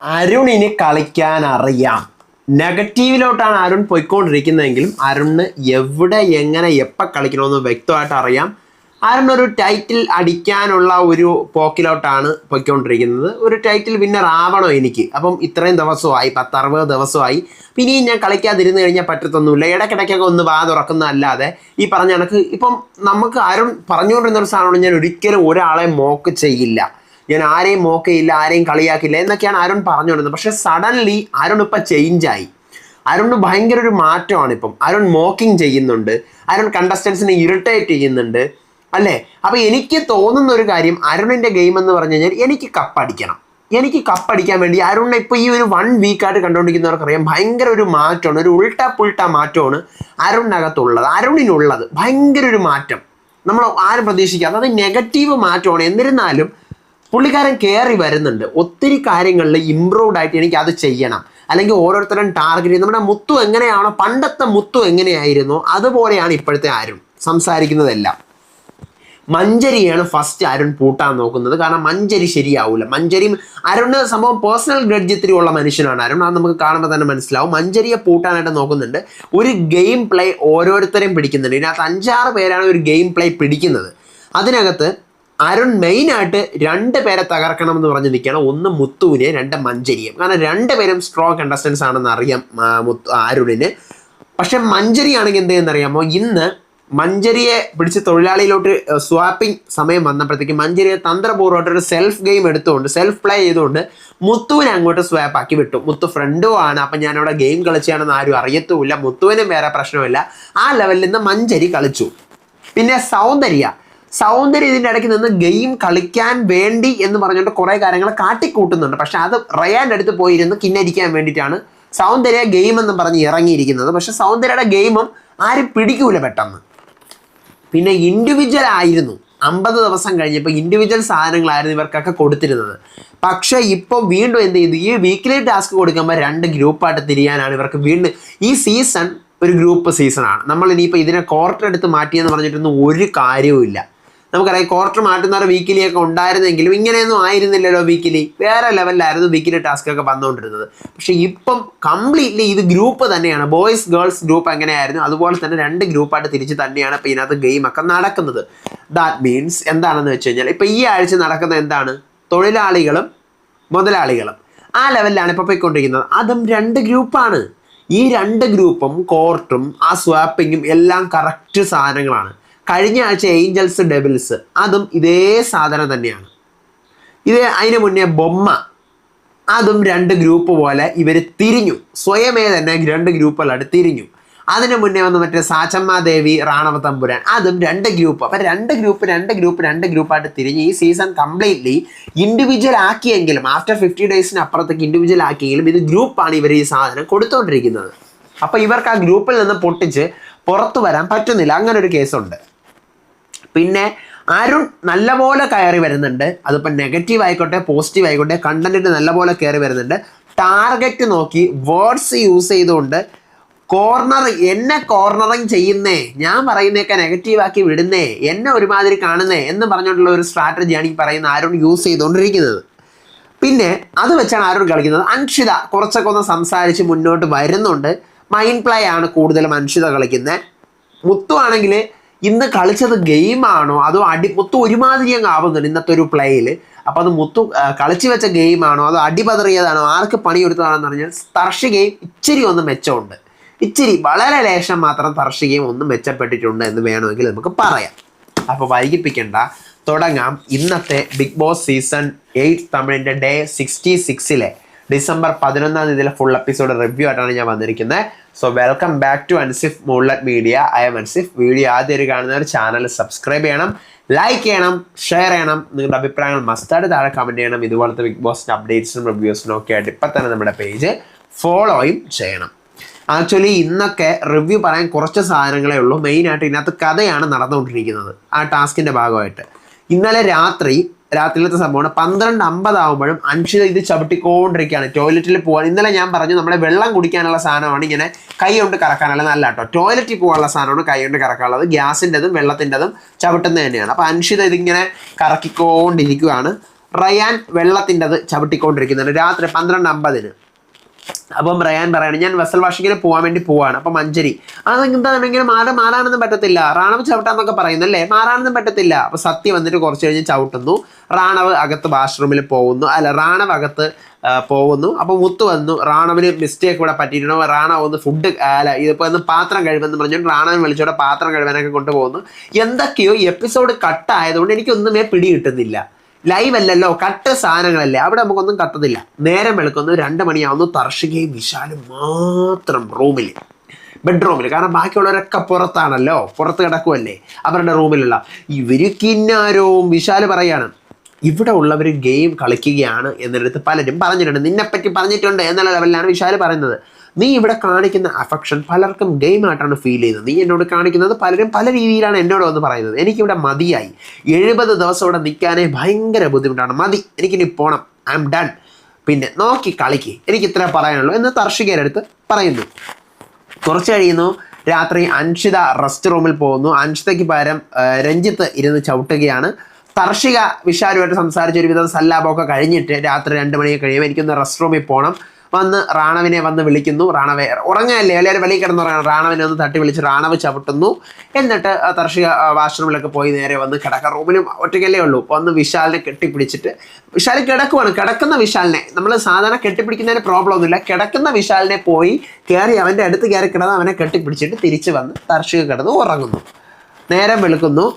അരുണിന് കളിക്കാൻ അറിയാം. നെഗറ്റീവിലോട്ടാണ് അരുൺ പോയിക്കൊണ്ടിരിക്കുന്നതെങ്കിലും അരുണിന് എവിടെ എങ്ങനെ എപ്പോൾ കളിക്കണമെന്ന് വ്യക്തമായിട്ട് അറിയാം. അരുണൊരു ടൈറ്റിൽ അടിക്കാനുള്ള ഒരു പോക്കിലോട്ടാണ് പോയിക്കൊണ്ടിരിക്കുന്നത്. ഒരു ടൈറ്റിൽ വിന്നർ ആവണോ എനിക്ക്? അപ്പം ഇത്രയും ദിവസമായി, 10-60 ദിവസമായി. ഇനിയും ഞാൻ കളിക്കാതിരുന്ന് കഴിഞ്ഞാൽ പറ്റത്തൊന്നുമില്ല. ഇടയ്ക്കിടയ്ക്കൊക്കെ ഒന്ന് വാ തുറക്കുന്നതല്ലാതെ ഈ പറഞ്ഞ കണക്ക് ഇപ്പം നമുക്ക് അരുൺ പറഞ്ഞുകൊണ്ടിരുന്ന ഒരു സാധനമാണ്, ഞാൻ ഒരിക്കലും ഒരാളെ മോക്ക് ചെയ്യില്ല, ഞാൻ ആരെയും മോക്കയില്ല, ആരെയും കളിയാക്കില്ല എന്നൊക്കെയാണ് അരുൺ പറഞ്ഞുകൊണ്ടിരുന്നത്. പക്ഷെ സഡൻലി അരുൺ ഇപ്പം ചേഞ്ചായി. അരുണ് ഭയങ്കര ഒരു മാറ്റമാണ്. ഇപ്പം അരുൺ മോക്കിങ് ചെയ്യുന്നുണ്ട്, അരുൺ കണ്ടസ്റ്റൻസിനെ ഇറിറ്റേറ്റ് ചെയ്യുന്നുണ്ട് അല്ലേ. അപ്പം എനിക്ക് തോന്നുന്ന ഒരു കാര്യം, അരുണിൻ്റെ ഗെയിം എന്ന് പറഞ്ഞു കഴിഞ്ഞാൽ എനിക്ക് കപ്പടിക്കണം. എനിക്ക് കപ്പടിക്കാൻ വേണ്ടി അരുണിനെ ഇപ്പോൾ ഈ ഒരു 1 വീക്കായിട്ട് കണ്ടുകൊണ്ടിരിക്കുന്നവർക്കറിയാം ഭയങ്കര ഒരു മാറ്റമാണ്, ഒരു ഉൾട്ട പുൾട്ട മാറ്റമാണ് അരുണിനകത്തുള്ളത്, അരുണിനുള്ളത്. ഭയങ്കര ഒരു മാറ്റം നമ്മൾ ആരും പ്രതീക്ഷിക്കാതെ, അത് നെഗറ്റീവ് മാറ്റമാണ്. എന്നിരുന്നാലും പുള്ളിക്കാരൻ കയറി വരുന്നുണ്ട്. ഒത്തിരി കാര്യങ്ങളിൽ ഇമ്പ്രൂവ്ഡ് ആയിട്ട് എനിക്ക് അത് ചെയ്യണം, അല്ലെങ്കിൽ ഓരോരുത്തരും ടാർഗറ്റ് ചെയ്ത് നമ്മുടെ മുത്തു എങ്ങനെയാണോ, പണ്ടത്തെ മുത്തു എങ്ങനെയായിരുന്നു അതുപോലെയാണ് ഇപ്പോഴത്തെ അരുൺ സംസാരിക്കുന്നതെല്ലാം. മഞ്ചരിയാണ് ഫസ്റ്റ് അരുൺ പൂട്ടാൻ നോക്കുന്നത്. കാരണം മഞ്ചരി ശരിയാവില്ല. മഞ്ചരിയും അരുണ് സംഭവം പേഴ്സണൽ ഗ്രഡ്ജ് ഇത്തിരി ഉള്ള മനുഷ്യനാണ് അരുൺ. അത് നമുക്ക് കാണുമ്പോൾ തന്നെ മനസ്സിലാവും. മഞ്ചരിയെ പൂട്ടാനായിട്ട് നോക്കുന്നുണ്ട്. ഒരു ഗെയിം പ്ലേ ഓരോരുത്തരെയും പിടിക്കുന്നുണ്ട്. ഇതിനകത്ത് 5-6 പേരാണ് ഒരു ഗെയിം പ്ലേ പിടിക്കുന്നത്. അതിനകത്ത് അരുൺ മെയിനായിട്ട് 2 പേരെ തകർക്കണം എന്ന് പറഞ്ഞ് നിൽക്കുകയാണ്. ഒന്ന് മുത്തുവിനെ, 2 മഞ്ചരിയും. കാരണം 2 പേരും സ്ട്രോങ് കണ്ടസ്റ്റൻസ് ആണെന്ന് അറിയാം അരുണിന്. പക്ഷെ മഞ്ചരി ആണെങ്കിൽ എന്ത് ചെയ്യുന്നറിയാമോ, ഇന്ന് മഞ്ചരിയെ പിടിച്ച് തൊഴിലാളിയിലോട്ട് സ്വാപ്പിംഗ് സമയം വന്നപ്പോഴത്തേക്ക് മഞ്ചരിയെ തന്ത്രപൂർവ്വമായിട്ടൊരു സെൽഫ് ഗെയിം എടുത്തുകൊണ്ട്, സെൽഫ് പ്ലേ ചെയ്തുകൊണ്ട് മുത്തുവിനെ അങ്ങോട്ട് സ്വാപ്പ് ആക്കി വിട്ടു. മുത്തു ഫ്രണ്ടും ആണ്, അപ്പം ഞാനിവിടെ ഗെയിം കളിച്ചാണെന്ന് ആരും അറിയത്തുമില്ല, മുത്തുവിനും വേറെ പ്രശ്നമില്ല. ആ ലെവലിൽ നിന്ന് മഞ്ചരി കളിച്ചു. പിന്നെ സൗന്ദര്യ ഇതിൻ്റെ ഇടയ്ക്ക് നിന്ന് ഗെയിം കളിക്കാൻ വേണ്ടി എന്ന് പറഞ്ഞുകൊണ്ട് കുറേ കാര്യങ്ങൾ കാട്ടിക്കൂട്ടുന്നുണ്ട്. പക്ഷെ അത് റയാൻ്റെ അടുത്ത് പോയിരുന്ന് കിന്നരിക്കാൻ വേണ്ടിയിട്ടാണ് സൗന്ദര്യ ഗെയിം എന്ന് പറഞ്ഞ് ഇറങ്ങിയിരിക്കുന്നത്. പക്ഷെ സൗന്ദര്യയുടെ ഗെയിമും ആരും പിടിക്കൂല പെട്ടെന്ന്. പിന്നെ ഇൻഡിവിജ്വൽ ആയിരുന്നു. 50 ദിവസം കഴിഞ്ഞപ്പോൾ ഇൻഡിവിജ്വൽ സാധനങ്ങളായിരുന്നു ഇവർക്കൊക്കെ കൊടുത്തിരുന്നത്. പക്ഷേ ഇപ്പോൾ വീണ്ടും എന്ത് ചെയ്തു, ഈ വീക്കിലി ടാസ്ക് കൊടുക്കുമ്പോൾ 2 ഗ്രൂപ്പായിട്ട് തിരിയാനാണ് ഇവർക്ക് വീണ്ടും. ഈ സീസൺ ഒരു ഗ്രൂപ്പ് സീസണാണ്. നമ്മൾ ഇനിയിപ്പോൾ ഇതിനെ ക്വാർട്ടർ എടുത്ത് മാറ്റിയെന്ന് പറഞ്ഞിട്ടൊന്നും ഒരു കാര്യവും ഇല്ല. നമുക്കറിയാം ക്വാർട്ടർ മാറ്റുന്നവരെ വീക്കിലിയൊക്കെ ഉണ്ടായിരുന്നെങ്കിലും ഇങ്ങനെയൊന്നും ആയിരുന്നില്ലല്ലോ. വീക്കിലി വേറെ ലെവലിലായിരുന്നു വീക്കിലി ടാസ്ക് ഒക്കെ വന്നുകൊണ്ടിരുന്നത്. പക്ഷേ ഇപ്പം കംപ്ലീറ്റ്ലി ഇത് ഗ്രൂപ്പ് തന്നെയാണ്. ബോയ്സ് ഗേൾസ് ഗ്രൂപ്പ് എങ്ങനെയായിരുന്നു അതുപോലെ തന്നെ 2 ഗ്രൂപ്പായിട്ട് തിരിച്ച് തന്നെയാണ് ഇപ്പോൾ ഇതിനകത്ത് ഗെയിമൊക്കെ നടക്കുന്നത്. ദാറ്റ് മീൻസ് എന്താണെന്ന് വെച്ച് കഴിഞ്ഞാൽ ഇപ്പോൾ ഈ ആഴ്ച നടക്കുന്ന എന്താണ്, തൊഴിലാളികളും മുതലാളികളും ആ ലെവലിലാണ് ഇപ്പോൾ പോയിക്കൊണ്ടിരിക്കുന്നത്. അതും 2 ഗ്രൂപ്പാണ്. ഈ 2 ഗ്രൂപ്പും കോർട്ടും ആ സ്വാപ്പിങ്ങും എല്ലാം കറക്റ്റ് സാധനങ്ങളാണ്. കഴിഞ്ഞ ആഴ്ച ഏഞ്ചൽസ് ഡെവിൾസ് അതും ഇതേ സാധനം തന്നെയാണ്. അതിന് മുന്നേ ബൊമ്മ അതും 2 ഗ്രൂപ്പ് പോലെ ഇവർ തിരിഞ്ഞു. സ്വയമേ തന്നെ 2 ഗ്രൂപ്പുകളായിട്ട് തിരിഞ്ഞു. അതിന് മുന്നേ വന്ന് മറ്റേ സാച്ചമ്മാദേവി റാണവ തമ്പുരാൻ അതും 2 ഗ്രൂപ്പ്. അപ്പം 2 ഗ്രൂപ്പായിട്ട് തിരിഞ്ഞ് ഈ സീസൺ കംപ്ലീറ്റ്ലി ഇൻഡിവിജ്വൽ ആക്കിയെങ്കിലും ആഫ്റ്റർ 50 ഡേയ്സിന് അപ്പുറത്തേക്ക് ഇൻഡിവിജ്വൽ ആക്കിയെങ്കിലും ഇത് ഗ്രൂപ്പാണ് ഇവർ ഈ സാധനം കൊടുത്തുകൊണ്ടിരിക്കുന്നത്. അപ്പോൾ ഇവർക്ക് ആ ഗ്രൂപ്പിൽ നിന്ന് പൊട്ടിച്ച് പുറത്തു വരാൻ പറ്റുന്നില്ല. അങ്ങനെ ഒരു കേസുണ്ട്. പിന്നെ അരുൺ നല്ലപോലെ കയറി വരുന്നുണ്ട്. അതിപ്പോൾ നെഗറ്റീവ് ആയിക്കോട്ടെ പോസിറ്റീവ് ആയിക്കോട്ടെ കണ്ടന്റിന് നല്ലപോലെ കയറി വരുന്നുണ്ട്. ടാർഗറ്റ് നോക്കി വേർഡ്സ് യൂസ് ചെയ്തുകൊണ്ട് എന്നെ കോർണറിങ് ചെയ്യുന്നേ, ഞാൻ പറയുന്നതൊക്കെ നെഗറ്റീവാക്കി വിടുന്നേ, എന്നെ ഒരുമാതിരി കാണുന്നേ എന്ന് പറഞ്ഞുകൊണ്ടുള്ള ഒരു സ്ട്രാറ്റജിയാണ് ഈ പറയുന്ന അരുൺ യൂസ് ചെയ്തുകൊണ്ടിരിക്കുന്നത്. പിന്നെ അത് വെച്ചാണ് അരുൺ കളിക്കുന്നത്. അൻഷിത കുറച്ചൊക്കെ ഒന്ന് സംസാരിച്ച് മുന്നോട്ട് വരുന്നുണ്ട്. മൈൻഡ് പ്ലേ ആണ് കൂടുതലും അൻഷിത കളിക്കുന്നത്. മുത്തു ആണെങ്കിൽ ഇന്ന് കളിച്ചത് ഗെയിമാണോ അതോ മുത്തു ഒരുമാതിരി അങ്ങ് ആവുന്നുണ്ട് ഇന്നത്തെ ഒരു പ്ലേയിൽ. അപ്പോൾ അത് മുത്തു കളിച്ചു വെച്ച ഗെയിമാണോ അതോ അടിപതറിയതാണോ, ആർക്ക് പണിയെടുത്തതാണെന്ന് പറഞ്ഞാൽ തർഷികയും ഇച്ചിരി ഒന്ന് മെച്ചമുണ്ട്. ഇച്ചിരി വളരെ ലേശം മാത്രം തർഷികയും ഒന്നും മെച്ചപ്പെട്ടിട്ടുണ്ട് എന്ന് വേണമെങ്കിൽ നമുക്ക് പറയാം. അപ്പോൾ വൈകിപ്പിക്കണ്ട, തുടങ്ങാം. ഇന്നത്തെ ബിഗ് ബോസ് സീസൺ 8 തമിഴിൻ്റെ ഡേ 66 ഡിസംബർ 11-ാം തീയതിയിലെ ഫുൾ എപ്പിസോഡ് റിവ്യൂ ആയിട്ടാണ് ഞാൻ വന്നിരിക്കുന്നത്. So welcome back to Ansif Moonlight Media. I am Ansif. Video ആദ്യം കാണുന്നവർ ചാനൽ സബ്സ്ക്രൈബ് ചെയ്യണം, ലൈക്ക് ചെയ്യണം, ഷെയർ ചെയ്യണം. നിങ്ങളുടെ അഭിപ്രായങ്ങൾ മസ്റ്റായിട്ട് താഴെ കമൻറ്റ് ചെയ്യണം. ഇതുപോലത്തെ ബിഗ് ബോസിൻ്റെ അപ്ഡേറ്റ്സിനും റിവ്യൂസിനും ഒക്കെ ആയിട്ട് ഇപ്പം തന്നെ നമ്മുടെ പേജ് ഫോളോയും ചെയ്യണം. ആക്ച്വലി ഇന്നൊക്കെ റിവ്യൂ പറയാൻ കുറച്ച് സാധനങ്ങളേ ഉള്ളൂ. മെയിനായിട്ട് ഇതിനകത്ത് കഥയാണ് നടന്നുകൊണ്ടിരിക്കുന്നത് ആ ടാസ്കിൻ്റെ ഭാഗമായിട്ട്. ഇന്നലെ രാത്രിയിലത്തെ സംഭവമാണ്. 12:50 ആകുമ്പോഴും അൻഷിത ഇത് ചവിട്ടിക്കൊണ്ടിരിക്കുകയാണ് ടോയ്ലറ്റിൽ പോകാൻ. ഇന്നലെ ഞാൻ പറഞ്ഞു നമ്മളെ വെള്ളം കുടിക്കാനുള്ള സാധനമാണ് ഇങ്ങനെ കൈ കൊണ്ട് കറക്കാനുള്ള, നല്ല കേട്ടോ. ടോയ്ലറ്റിൽ പോകാനുള്ള സാധനമാണ് കൈ കൊണ്ട് കറക്കാനുള്ളത്. ഗ്യാസിൻ്റെതും വെള്ളത്തിൻ്റെതും ചവിട്ടുന്നത് തന്നെയാണ്. അപ്പോൾ അൻഷിത ഇതിങ്ങനെ കറക്കിക്കൊണ്ടിരിക്കുകയാണ്. റയാൻ വെള്ളത്തിൻ്റെ അത് ചവിട്ടിക്കൊണ്ടിരിക്കുന്നുണ്ട് രാത്രി 12:50. അപ്പം റയാൻ പറയാണ് ഞാൻ വെസൽ വാഷിങ്ങിന് പോകാൻ വേണ്ടി പോവാണ്. അപ്പം മഞ്ചരി അതെന്താണെങ്കിലും മാറാനൊന്നും പറ്റത്തില്ല, റാണവ് ചവിട്ടാന്നൊക്കെ പറയുന്നല്ലേ, മാറാനൊന്നും പറ്റത്തില്ല. അപ്പം സത്യ വന്നിട്ട് കുറച്ച് കഴിഞ്ഞ് ചവിട്ടുന്നു. റാണവ് അകത്ത് വാഷ്റൂമിൽ പോകുന്നു, റാണവ് അകത്ത് പോകുന്നു. അപ്പം മുത്തു വന്നു, റാണവിന് മിസ്റ്റേക്ക് ഇവിടെ പറ്റിയിട്ടുണ്ടോ, റാണവ് ഒന്ന് ഫുഡ് ഇതിപ്പോൾ ഒന്ന് പാത്രം കഴിവെന്ന് പറഞ്ഞുകൊണ്ട് റാണവൻ വിളിച്ചോടെ പാത്രം കഴിവാനൊക്കെ കൊണ്ടുപോകുന്നു. എന്തൊക്കെയോ എപ്പിസോഡ് കട്ടായതുകൊണ്ട് എനിക്കൊന്നുമേ പിടി കിട്ടുന്നില്ല. ലൈവ് അല്ലല്ലോ, കട്ട് സാധനങ്ങളല്ലേ, അവിടെ നമുക്കൊന്നും കത്തത്തില്ല. നേരം വെളുക്കുന്നു, 2 മണിയാവുന്നു. തർഷികയും വിശാലും മാത്രം ബെഡ്റൂമിൽ, കാരണം ബാക്കിയുള്ളവരൊക്കെ പുറത്താണല്ലോ, പുറത്ത് കിടക്കുമല്ലേ അവരുടെ റൂമിലുള്ള. ഇവർ കിന്നാരവും വിശാല് പറയാണ് ഇവിടെ ഉള്ളവർ ഗെയിം കളിക്കുകയാണ് എന്നെടുത്ത് പലരും പറഞ്ഞിട്ടുണ്ട്, നിന്നെപ്പറ്റി പറഞ്ഞിട്ടുണ്ട് എന്നുള്ള ലെവലിലാണ് വിശാല് പറയുന്നത്. നീ ഇവിടെ കാണിക്കുന്ന അഫെക്ഷൻ പലർക്കും ഗെയിമായിട്ടാണ് ഫീൽ ചെയ്യുന്നത്, നീ എന്നോട് കാണിക്കുന്നത് പലരും പല രീതിയിലാണ് എന്നോട് വന്ന് പറയുന്നത്. എനിക്കിവിടെ മതിയായി, 70 ദിവസം ഇവിടെ നിൽക്കാനേ ഭയങ്കര ബുദ്ധിമുട്ടാണ്, മതി, എനിക്കിനി പോകണം, ഐ എം ഡൺ, പിന്നെ നോക്കി കളിക്ക്, എനിക്ക് ഇത്ര പറയാനുള്ളൂ എന്ന് തർഷികയുടെ അടുത്ത് പറയുന്നു. കുറച്ച് കഴിയുന്നു, രാത്രി അൻഷിത റെസ്റ്റ് റൂമിൽ പോകുന്നു. അൻഷിതയ്ക്ക് പകരം രഞ്ജിത്ത് ഇരുന്ന് ചവിട്ടുകയാണ്. തർഷിക വിശാലുമായിട്ട് സംസാരിച്ച് ഒരുവിധം സല്ലാപമൊക്കെ കഴിഞ്ഞിട്ട് രാത്രി 2 മണിയൊക്കെ കഴിയുമ്പോൾ എനിക്കൊന്ന് റെസ്റ്റ് റൂമിൽ പോകണം. വന്ന് റാണവിനെ വന്ന് വിളിക്കുന്നു. റാണവെ ഉറങ്ങാല്ലേ, എല്ലാവരും വെളിയിൽ കിടന്നുറങ്ങണം. റാണവിനെ ഒന്ന് തട്ടി വിളിച്ച് റാണവ് ചവിട്ടുന്നു. എന്നിട്ട് തർഷിക വാഷ്റൂമിലൊക്കെ പോയി നേരെ വന്ന് കിടക്കാൻ, റൂമിലും ഒറ്റയ്ക്കല്ലേ ഉള്ളൂ, വന്ന് വിശാലിനെ കെട്ടിപ്പിടിച്ചിട്ട് വിശാൽ കിടക്കുവാണ്. കിടക്കുന്ന വിശാലിനെ നമ്മൾ സാധാരണ കെട്ടിപ്പിടിക്കുന്നതിന് പ്രോബ്ലം ഒന്നുമില്ല, കിടക്കുന്ന വിശാലിനെ പോയി കയറി അവൻ്റെ അടുത്ത് കയറി കിടന്ന് അവനെ കെട്ടിപ്പിടിച്ചിട്ട് തിരിച്ച് വന്ന് തർഷിക കിടന്ന് ഉറങ്ങുന്നു. നേരം വെളുക്കുന്നു.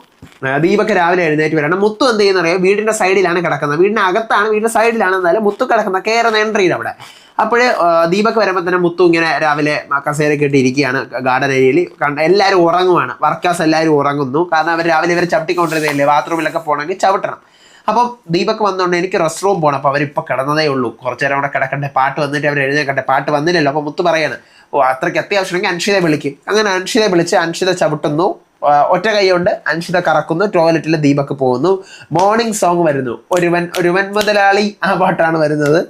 ദീപക്ക് രാവിലെ എഴുന്നേറ്റ് വരണം. മുത്തു എന്ത് ചെയ്യുന്നറിയോ, വീടിൻ്റെ സൈഡിലാണ് കിടക്കുന്നത്, വീടിൻ്റെ അകത്താണ്, വീടിൻ്റെ സൈഡിലാണ്, എന്നാലും മുത്തു കിടക്കുന്ന കയറുന്ന എൻട്രിയിൽ അവിടെ. അപ്പോഴേ ദീപക്ക് വരുമ്പോൾ തന്നെ മുത്തു ഇങ്ങനെ രാവിലെ കസേര കെട്ടിയിരിക്കുകയാണ് ഗാർഡൻ ഏരിയയിൽ. എല്ലാവരും ഉറങ്ങുവാണ്, വർക്കേഴ്സ് എല്ലാവരും ഉറങ്ങുന്നു, കാരണം അവർ രാവിലെ ഇവരെ ചവിട്ടിക്കൊണ്ടിരുന്നില്ലേ, ബാത്റൂമിലൊക്കെ പോകണമെങ്കിൽ ചവിട്ടണം. അപ്പം ദീപക്ക് വന്നുകൊണ്ട് എനിക്ക് റെസ്റ്റ് റൂം പോകണം. അപ്പോൾ അവരിപ്പോൾ കിടന്നതേ ഉള്ളൂ, കുറച്ച് നേരം അവിടെ കിടക്കട്ടെ, പാട്ട് വന്നിട്ട് അവർ എഴുന്നേക്കട്ടെ, പാട്ട് വന്നില്ലല്ലോ. അപ്പോൾ മുത്തു പറയാണ് അത്രയ്ക്ക് അത്യാവശ്യമെങ്കിൽ അൻഷിതയെ വിളിക്കും. അങ്ങനെ അൻഷിതയെ വിളിച്ച് അൻഷിത ചവിട്ടുന്നു. ഒറ്റ കൈ കൊണ്ട് അൻഷിത കറക്കുന്നു. ടോയ്ലറ്റിൽ ദീപക്ക് പോകുന്നു. മോർണിംഗ് സോങ് വരുന്നു, ഒരുവൻ മുതലാളി, ആ പാട്ടാണ് വരുന്നത്.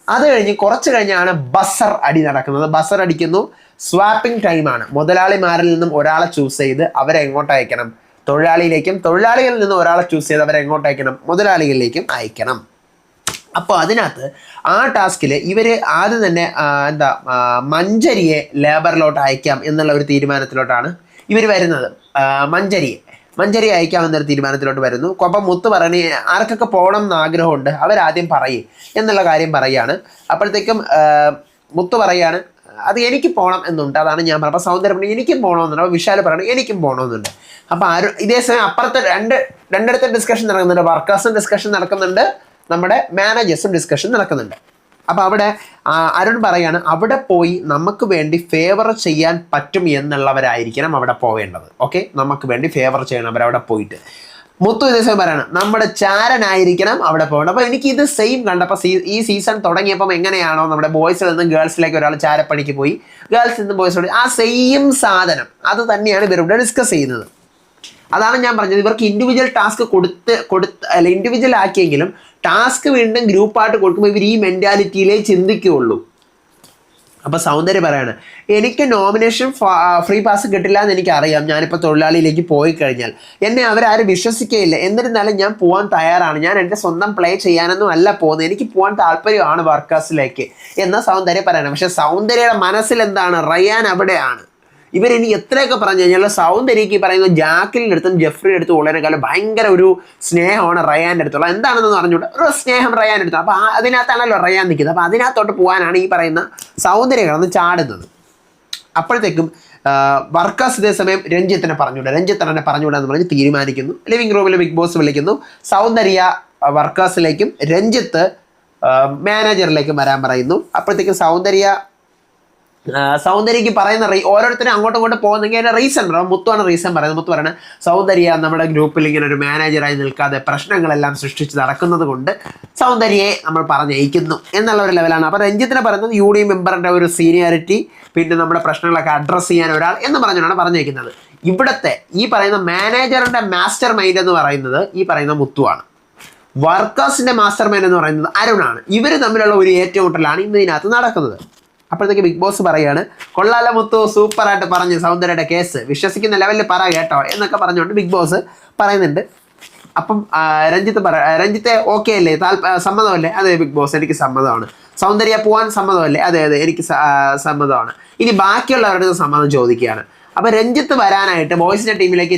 അത് കഴിഞ്ഞ് കുറച്ച് കഴിഞ്ഞാണ് ബസർ അടി നടക്കുന്നത്. ബസർ അടിക്കുന്നു. സ്വാപ്പിംഗ് ടൈമാണ്. മുതലാളിമാരിൽ നിന്നും ഒരാളെ ചൂസ് ചെയ്ത് അവരെ എങ്ങോട്ട് അയക്കണം, തൊഴിലാളിയിലേക്കും, തൊഴിലാളികളിൽ നിന്നും ഒരാളെ ചൂസ് ചെയ്ത് അവരെ എങ്ങോട്ട് അയക്കണം, മുതലാളികളിലേക്കും അയക്കണം. അപ്പോൾ അതിനകത്ത് ആ ടാസ്കിൽ ഇവർ ആദ്യം തന്നെ മഞ്ചരിയെ ലേബറിലോട്ട് അയക്കാം എന്നുള്ള ഒരു തീരുമാനത്തിലോട്ടാണ് ഇവർ വരുന്നത്. മഞ്ചരി അയക്കാമെന്നൊരു തീരുമാനത്തിലോട്ട് വരുന്നു. അപ്പം മുത്ത് പറഞ്ഞ് ആർക്കൊക്കെ പോകണം എന്ന് ആഗ്രഹമുണ്ട് അവരാദ്യം പറയേ എന്നുള്ള കാര്യം പറയുകയാണ്. അപ്പോഴത്തേക്കും മുത്ത് പറയാണ് അത് എനിക്ക് പോകണം എന്നുണ്ട്, അതാണ് ഞാൻ പറഞ്ഞത്. അപ്പോൾ സൗന്ദര്യം എനിക്കും പോകണമെന്നുണ്ട്. അപ്പോൾ വിശാൽ പറയണം എനിക്കും പോകണമെന്നുണ്ട്. അപ്പോൾ ഇതേ സമയം അപ്പുറത്തെ രണ്ടിടത്തെ ഡിസ്കഷൻ നടക്കുന്നുണ്ട്. വർക്കേഴ്സും ഡിസ്കഷൻ നടക്കുന്നുണ്ട്, നമ്മുടെ മാനേജേഴ്സും ഡിസ്കഷൻ നടക്കുന്നുണ്ട്. അപ്പോൾ അവിടെ അരുൺ പറയാണ് അവിടെ പോയി നമുക്ക് വേണ്ടി ഫേവർ ചെയ്യാൻ പറ്റും എന്നുള്ളവരായിരിക്കണം അവിടെ പോവേണ്ടത്. ഓക്കെ, നമുക്ക് വേണ്ടി ഫേവർ ചെയ്യണം അവരവിടെ പോയിട്ട്. മുത്തു ഇതേ സമയം പറയാണ് നമ്മുടെ ചാരനായിരിക്കണം അവിടെ പോകേണ്ടത്. അപ്പോൾ എനിക്ക് ഇത് സെയിം കണ്ടപ്പോൾ ഈ സീസൺ തുടങ്ങിയപ്പം എങ്ങനെയാണോ നമ്മുടെ ബോയ്സിൽ നിന്നും ഗേൾസിലേക്ക് ഒരാൾ ചാരപ്പണിക്ക് പോയി, ഗേൾസിൽ നിന്നും ബോയ്സിലോട്ട്, ആ സെയിം സാധനം അത് തന്നെയാണ് ഇവരുടെ ഡിസ്കസ് ചെയ്യുന്നത്. അതാണ് ഞാൻ പറഞ്ഞത്, ഇവർക്ക് ഇൻഡിവിജ്വൽ ടാസ്ക് ഇൻഡിവിജ്വൽ ആക്കിയെങ്കിലും ടാസ്ക് വീണ്ടും ഗ്രൂപ്പായിട്ട് കൊടുക്കുമ്പോൾ ഇവർ ഈ മെൻറ്റാലിറ്റിയിലേ ചിന്തിക്കുകയുള്ളൂ. അപ്പോൾ സൗന്ദര്യം പറയാണ് എനിക്ക് നോമിനേഷൻ ഫ്രീ പാസ് കിട്ടില്ല എന്ന് എനിക്കറിയാം, ഞാനിപ്പോൾ തൊഴിലാളിയിലേക്ക് പോയി കഴിഞ്ഞാൽ എന്നെ അവരാരും വിശ്വസിക്കുകയില്ല, എന്നിരുന്നാലും ഞാൻ പോകാൻ തയ്യാറാണ്, ഞാൻ എൻ്റെ സ്വന്തം പ്ലേ ചെയ്യാനൊന്നും അല്ല പോകുന്നത്, എനിക്ക് പോകാൻ താല്പര്യമാണ് വർക്കേഴ്സിലേക്ക് എന്ന് സൗന്ദര്യം പറയണം. പക്ഷേ സൗന്ദര്യയുടെ മനസ്സിൽ എന്താണ്, റയാൻ അവിടെയാണ്. ഇവരിനി എത്രയൊക്കെ പറഞ്ഞു കഴിഞ്ഞാൽ സൗന്ദര്യക്ക് പറയുന്നത് ജാക്കിലിൻ്റെ അടുത്തും ജെഫ്രിയുടെ അടുത്തും ഉള്ളതിനേക്കാളും ഭയങ്കര ഒരു സ്നേഹമാണ് റയാൻ്റെ അടുത്തുള്ള. എന്താണെന്ന് പറഞ്ഞുകൊണ്ട് ഒരു സ്നേഹം റയാൻ്റെ അടുത്ത്. അപ്പോൾ അതിനകത്താണല്ലോ റയാൻ നിൽക്കുന്നത്. അപ്പോൾ അതിനകത്തോട്ട് പോകാനാണ് ഈ പറയുന്ന സൗന്ദര്യം കിടന്ന് ചാടുന്നത്. അപ്പോഴത്തേക്കും വർക്കേഴ്സ് ഇതേ സമയം രഞ്ജിത്തിനെ പറഞ്ഞുവിടാന്ന് പറഞ്ഞ് തീരുമാനിക്കുന്നു. ലിവിംഗ് റൂമിൽ ബിഗ് ബോസ് വിളിക്കുന്നു. സൗന്ദര്യ വർക്കേഴ്സിലേക്കും രഞ്ജിത്ത് മാനേജറിലേക്കും വരാൻ പറയുന്നു. അപ്പോഴത്തേക്കും സൗന്ദര്യക്ക് പറയുന്ന ഓരോരുത്തരും അങ്ങോട്ടും ഇങ്ങോട്ട് പോകുന്നെങ്കിൽ അതിൻ്റെ റീസൺ ഉണ്ടാവും. മുത്തുവാണ് റീസൺ പറയുന്നത്. മുത്ത് പറയുന്നത് സൗന്ദര്യ നമ്മുടെ ഗ്രൂപ്പിൽ ഇങ്ങനെ ഒരു മാനേജറായി നിൽക്കാതെ പ്രശ്നങ്ങളെല്ലാം സൃഷ്ടിച്ച് നടക്കുന്നത് കൊണ്ട് സൗന്ദര്യയെ നമ്മൾ പറഞ്ഞയക്കുന്നു എന്നുള്ള ഒരു ലെവലാണ്. അപ്പോൾ രഞ്ജിത്തിനെ പറയുന്നത് UD മെമ്പറിൻ്റെ ഒരു സീനിയോറിറ്റി, പിന്നെ നമ്മുടെ പ്രശ്നങ്ങളൊക്കെ അഡ്രസ്സ് ചെയ്യാൻ ഒരാൾ എന്ന് പറഞ്ഞുകൊണ്ടാണ് പറഞ്ഞയക്കുന്നത്. ഇവിടുത്തെ ഈ പറയുന്ന മാനേജറിൻ്റെ മാസ്റ്റർ മൈൻഡ് എന്ന് പറയുന്നത് ഈ പറയുന്ന മുത്തുവാണ്. വർക്കേഴ്സിൻ്റെ മാസ്റ്റർ മൈൻഡ് എന്ന് പറയുന്നത് അരുണാണ്. ഇവർ തമ്മിലുള്ള ഒരു ഏറ്റുമുട്ടലാണ് ഇന്ന് ഇതിനകത്ത് നടക്കുന്നത്. അപ്പോഴത്തേക്ക് ബിഗ് ബോസ് പറയാണ് കൊള്ളാല മുത്തു, സൂപ്പറായിട്ട് പറഞ്ഞ് സൗന്ദര്യയുടെ കേസ് വിശ്വസിക്കുന്ന ലെവലിൽ പറ കേട്ടോ എന്നൊക്കെ പറഞ്ഞുകൊണ്ട് ബിഗ് ബോസ് പറയുന്നുണ്ട്. അപ്പം രഞ്ജിത്തെ ഓക്കെ അല്ലേ, സമ്മതമല്ലേ? അതെ ബിഗ് ബോസ്, എനിക്ക് സമ്മതമാണ്. സൗന്ദര്യ പോവാൻ സമ്മതമല്ലേ? അതെ എനിക്ക് സമ്മതമാണ്. ഇനി ബാക്കിയുള്ളവരുടെ സമ്മതം ചോദിക്കുകയാണ്. അപ്പൊ രഞ്ജിത്ത് വരാനായിട്ട് ബോയ്സിന്റെ ടീമിലേക്ക്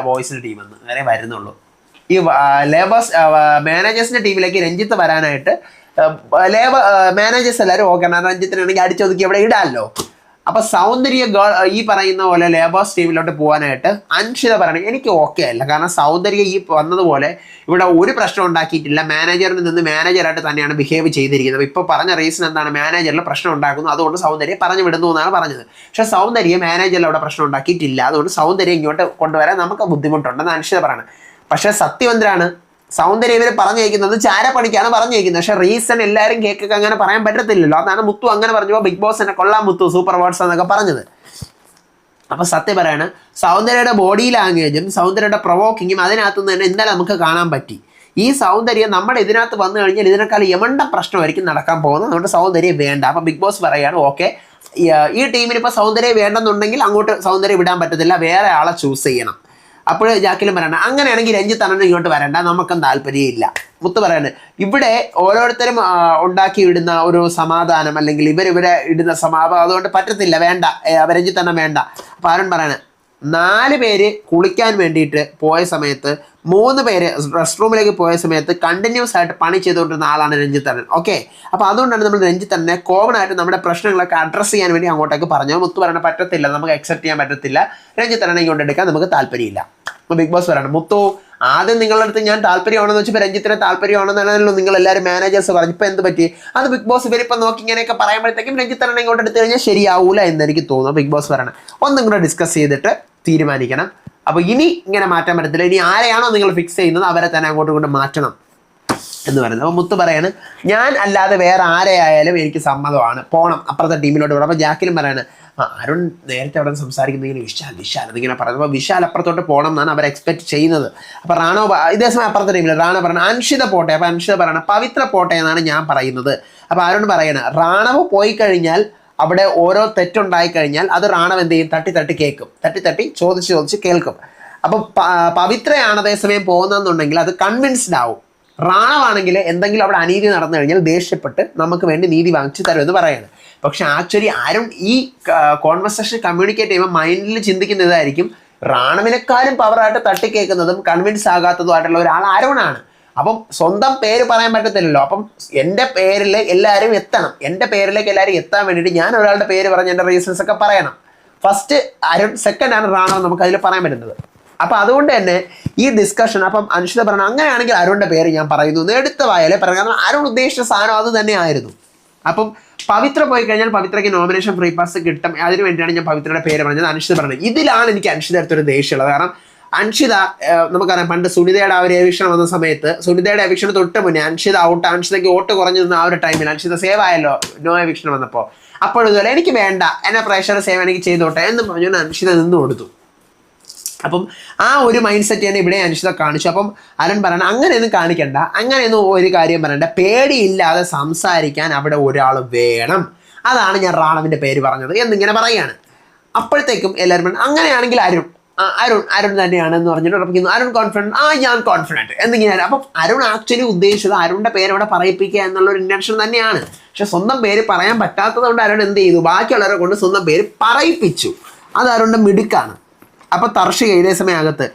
ബോയ്സിന്റെ ടീമെന്ന് വരെ വരുന്നുള്ളൂ. ഈ മാനേജേഴ്സിന്റെ ടീമിലേക്ക് രഞ്ജിത്ത് വരാനായിട്ട് മാനേജേഴ്സ് എല്ലാവരും ഓക്കെ ആണ്. രഞ്ജിത്തിനാണെങ്കിൽ അടിച്ചൊതുക്കി അവിടെ ഇടാമല്ലോ. അപ്പൊ സൗന്ദര്യ ഈ പറയുന്ന പോലെ ലേബേഴ്സ് ടീമിലോട്ട് പോകാനായിട്ട് അൻഷിത പറയണം എനിക്ക് ഓക്കെ അല്ല. കാരണം സൗന്ദര്യ ഈ വന്നതുപോലെ ഇവിടെ ഒരു പ്രശ്നം ഉണ്ടാക്കിയിട്ടില്ല. മാനേജറിൽ നിന്ന് മാനേജറായിട്ട് തന്നെയാണ് ബിഹേവ് ചെയ്തിരിക്കുന്നത്. ഇപ്പോൾ പറഞ്ഞ റീസൺ എന്താണ്? മാനേജറിൽ പ്രശ്നം ഉണ്ടാക്കുന്നു, അതുകൊണ്ട് സൗന്ദര്യ പറഞ്ഞു വിടുന്നു എന്നാണ് പറഞ്ഞത്. പക്ഷേ സൗന്ദര്യ മാനേജറിൽ അവിടെ പ്രശ്നം ഉണ്ടാക്കിയിട്ടില്ല, അതുകൊണ്ട് സൗന്ദര്യം ഇങ്ങോട്ട് കൊണ്ടുവരാൻ നമുക്ക് ബുദ്ധിമുട്ടുണ്ടെന്ന് അൻഷിത പറയണം. പക്ഷേ സത്യം എന്തിനാണ്? സൗന്ദര്യം ഇവർ പറഞ്ഞേക്കുന്നത് ചാരപ്പണിക്കാണ് പറഞ്ഞേക്കുന്നത്. പക്ഷെ റീസൺ എല്ലാവരും കേൾക്കൊക്കെ അങ്ങനെ പറയാൻ പറ്റത്തില്ലല്ലോ. അതാണ് മുത്തു അങ്ങനെ പറഞ്ഞപ്പോൾ ബിഗ് ബോസ് എന്നെ കൊള്ളാം മുത്തു സൂപ്പർ വേർഡ്സ് എന്നൊക്കെ പറഞ്ഞത്. അപ്പൊ സത്യം പറയാണ്, സൗന്ദര്യയുടെ ബോഡി ലാംഗ്വേജും സൗന്ദര്യയുടെ പ്രൊവോക്കിങ്ങും അതിനകത്ത് നിന്ന് തന്നെ ഇന്നലെ നമുക്ക് കാണാൻ പറ്റി. ഈ സൗന്ദര്യം നമ്മുടെ ഇതിനകത്ത് വന്നു കഴിഞ്ഞാൽ ഇതിനേക്കാൾ യമണ്ട പ്രശ്നമായിരിക്കും നടക്കാൻ പോകുന്നത്. അതുകൊണ്ട് സൗന്ദര്യം വേണ്ട. അപ്പൊ ബിഗ് ബോസ് പറയാണ് ഓക്കെ, ഈ ടീമിന് ഇപ്പൊ സൗന്ദര്യം വേണ്ടെന്നുണ്ടെങ്കിൽ അങ്ങോട്ട് സൗന്ദര്യം വിടാൻ പറ്റത്തില്ല, വേറെ ആളെ ചൂസ് ചെയ്യണം. അപ്പോൾ ജാക്കിലും പറയണ്ട അങ്ങനെയാണെങ്കിൽ രഞ്ജിത്ത് അണ്ണൻ ഇങ്ങോട്ട് വരണ്ട, നമുക്കും താല്പര്യമില്ല. മുത്ത് പറയാണ് ഇവിടെ ഓരോരുത്തരും ഉണ്ടാക്കി ഇടുന്ന ഒരു സമാധാനം അല്ലെങ്കിൽ ഇവരിവരെ ഇടുന്ന സമാധാനം അതുകൊണ്ട് പറ്റത്തില്ല, വേണ്ട രഞ്ജിത്ത് അണ്ണൻ വേണ്ട. അപ്പോൾ അരുൺ പറയാണ് 4 പേര് കുളിക്കാൻ വേണ്ടിയിട്ട് പോയ സമയത്ത് 3 പേര് റെസ്റ്റ് റൂമിലേക്ക് പോയ സമയത്ത് കണ്ടിന്യൂസ് ആയിട്ട് പണി ചെയ്തുകൊണ്ടിരുന്ന ആളാണ് രഞ്ജിത്ത് അണ്ണൻ. ഓക്കെ, അപ്പോൾ അതുകൊണ്ടാണ് നമ്മൾ രഞ്ജിത്ത് അണ്ണനെ കോമൺ ആയിട്ട് നമ്മുടെ പ്രശ്നങ്ങളൊക്കെ അഡ്രസ്സ് ചെയ്യാൻ വേണ്ടി അങ്ങോട്ടേക്ക് പറഞ്ഞു. മുത്ത് പറയണ പറ്റത്തില്ല, നമുക്ക് അക്സെപ്റ്റ് ചെയ്യാൻ പറ്റത്തില്ല, രഞ്ജിത്ത് അണ്ണനെ ഇങ്ങോട്ട് എടുക്കാൻ നമുക്ക് താല്പര്യമില്ല. അപ്പോൾ ബിഗ് ബോസ് പറയണം മുത്തു ആദ്യം നിങ്ങളുടെ അടുത്ത് ഞാൻ താല്പര്യമാണെന്ന് വെച്ചപ്പോൾ രഞ്ജിത്തിന് താല്പര്യമാണെന്നാണല്ലോ നിങ്ങൾ എല്ലാവരും മാനേജേഴ്സ് പറഞ്ഞു, ഇപ്പം എന്ത് പറ്റി? അത് ബിഗ് ബോസ് ഇവരിപ്പം നോക്കി ഇങ്ങനെയൊക്കെ പറയുമ്പോഴത്തേക്കും രഞ്ജിത്ത് അണ്ണനെ ഇങ്ങോട്ട് എടുത്തു കഴിഞ്ഞാൽ ശരിയാവൂല എന്ന് എനിക്ക് തോന്നുന്നു. ബിഗ് ബോസ് പറയണം ഒന്നും കൂടെ ഡിസ്കസ് ചെയ്തിട്ട് തീരുമാനിക്കണം. അപ്പോൾ ഇനി ഇങ്ങനെ മാറ്റാൻ പറ്റത്തില്ല, ഇനി ആരെയാണോ നിങ്ങൾ ഫിക്സ് ചെയ്യുന്നത് അവരെ തന്നെ അങ്ങോട്ടും ഇങ്ങോട്ടും മാറ്റണം എന്ന് പറയുന്നത്. അപ്പോൾ മുത്ത് പറയാണ് ഞാൻ അല്ലാതെ വേറെ ആരെയായാലും എനിക്ക് സമ്മതമാണ്, പോകണം അപ്പുറത്തെ ടീമിലോട്ട് പോകണം. അപ്പോൾ ജാക്കിലും പറയാണ് അരുൺ നേരത്തെ അവിടെ സംസാരിക്കുന്നത് വിശാൽ എന്നിങ്ങനെ പറയുന്നത്. അപ്പോൾ വിശാൽ അപ്പുറത്തോട്ട് പോകണം എന്നാണ് അവർ എക്സ്പെക്ട് ചെയ്യുന്നത്. അപ്പോൾ റാണോ ഇതേ സമയം അപ്പുറത്തെ ടീമിൽ റാണോ പറയണം അൻഷിത പോട്ടെ. അപ്പോൾ അൻഷിത പറയണം പവിത്ര പോട്ടെ എന്നാണ് ഞാൻ പറയുന്നത്. അപ്പോൾ അരുൺ പറയണം റാണവ് പോയി കഴിഞ്ഞാൽ അവിടെ ഓരോ തെറ്റുണ്ടായി കഴിഞ്ഞാൽ അത് റാണവ് എന്ത് ചെയ്യും? തട്ടി കേൾക്കും, തട്ടി ചോദിച്ച് കേൾക്കും. അപ്പം പവിത്രയാണ് അതേസമയം പോകുന്നതെന്നുണ്ടെങ്കിൽ അത് കൺവിൻസ്ഡ് ആവും. റാണവാണെങ്കിൽ എന്തെങ്കിലും അവിടെ അനീതി നടന്നു കഴിഞ്ഞാൽ ദേഷ്യപ്പെട്ട് നമുക്ക് വേണ്ടി നീതി വാങ്ങിച്ചു തരുമെന്ന് പറയാണ്. പക്ഷെ ആക്ച്വലി ആരും ഈ കോൺവെർസേഷൻ കമ്മ്യൂണിക്കേറ്റ് ചെയ്യുമ്പോൾ മൈൻഡിൽ ചിന്തിക്കുന്ന ഇതായിരിക്കും, റാണവിനെക്കാളും പവറായിട്ട് തട്ടിക്കേൾക്കുന്നതും കൺവിൻസ് ആകാത്തതുമായിട്ടുള്ള ഒരാൾ അരുണാണ്. അപ്പം സ്വന്തം പേര് പറയാൻ പറ്റത്തില്ലല്ലോ. അപ്പം എൻ്റെ പേരിൽ എല്ലാവരും എത്തണം, എൻ്റെ പേരിലേക്ക് എല്ലാവരും എത്താൻ വേണ്ടിയിട്ട് ഞാൻ ഒരാളുടെ പേര് പറഞ്ഞ് എൻ്റെ റീസൺസ് ഒക്കെ പറയണം. ഫസ്റ്റ് അരുൺ, സെക്കൻഡ് ആണ് റാണോ, നമുക്ക് അതിൽ പറയാൻ പറ്റുന്നത്. അപ്പം അതുകൊണ്ട് തന്നെ ഈ ഡിസ്കഷൻ അപ്പം അൻഷിത പറഞ്ഞു അങ്ങനെയാണെങ്കിൽ അരുണിൻ്റെ പേര് ഞാൻ പറയുന്നു എടുത്ത വായാലേ പറയാം, കാരണം അരുൺ ഉദ്ദേശിച്ച സാധനം അത് തന്നെ ആയിരുന്നു. അപ്പം പവിത്ര പോയി കഴിഞ്ഞാൽ പവിത്രയ്ക്ക് നോമിനേഷൻ ഫ്രീ പാസ് കിട്ടും, അതിന് വേണ്ടിയാണ് ഞാൻ പവിത്രയുടെ പേര് പറഞ്ഞത്. അൻഷിത പറഞ്ഞത് ഇതിലാണ് എനിക്ക് അൻഷിത അടുത്തൊരു ദേഷ്യമുള്ളത്. കാരണം അൻഷിത നമുക്കറിയാം പണ്ട് സുനിതയുടെ ആ ഒരു എവിക്ഷൻ വന്ന സമയത്ത്, സുനിതയുടെ എവിക്ഷന് തൊട്ട് മുന്നേ അൻഷിത ഔട്ട്, അൻഷിതയ്ക്ക് വോട്ട് കുറഞ്ഞു നിന്ന ആ ഒരു ടൈമിൽ അൻഷിത സേവ് ആയല്ലോ നോ എവിക്ഷൻ വന്നപ്പോൾ. അപ്പോഴും ഇതുപോലെ എനിക്ക് വേണ്ട, എന്നെ പ്രേക്ഷകർ സേവ് എനിക്ക് ചെയ്തോട്ടെ എന്ന് പറഞ്ഞു അൻഷിത നിന്ന് കൊടുത്തു. അപ്പം ആ ഒരു മൈൻഡ് സെറ്റ് തന്നെ ഇവിടെ അൻഷിത കാണിച്ചു. അപ്പം അരുൺ പറയണം അങ്ങനെയൊന്നും കാണിക്കണ്ട, അങ്ങനെയൊന്നും ഒരു കാര്യം പറയണ്ട, പേടിയില്ലാതെ സംസാരിക്കാൻ അവിടെ ഒരാൾ വേണം, അതാണ് ഞാൻ റാണവിൻ്റെ പേര് പറഞ്ഞത് എന്നിങ്ങനെ പറയുകയാണ്. അപ്പോഴത്തേക്കും എല്ലാവരും അങ്ങനെയാണെങ്കിൽ അരുൺ തന്നെയാണെന്ന് പറഞ്ഞിട്ട് ഉറപ്പിക്കുന്നു. അരുൺ കോൺഫിഡൻറ്റ്, ഞാൻ കോൺഫിഡൻറ്റ് എന്നിങ്ങനെ. അപ്പം അരുൺ ആക്ച്വലി ഉദ്ദേശിച്ചത് അരുണിൻ്റെ പേര് അവിടെ പറയിപ്പിക്കുക എന്നുള്ളൊരു ഇൻറ്റൻഷൻ തന്നെയാണ്. പക്ഷെ സ്വന്തം പേര് പറയാൻ പറ്റാത്തത് കൊണ്ട് അരുൺ എന്ത് ചെയ്തു? ബാക്കിയുള്ളവരെ കൊണ്ട് സ്വന്തം പേര് പറയിപ്പിച്ചു. അത് അരുണിൻ്റെ മിടുക്കാണ്. അപ്പോൾ തർഷിക ഇതേ സമയം അകത്ത്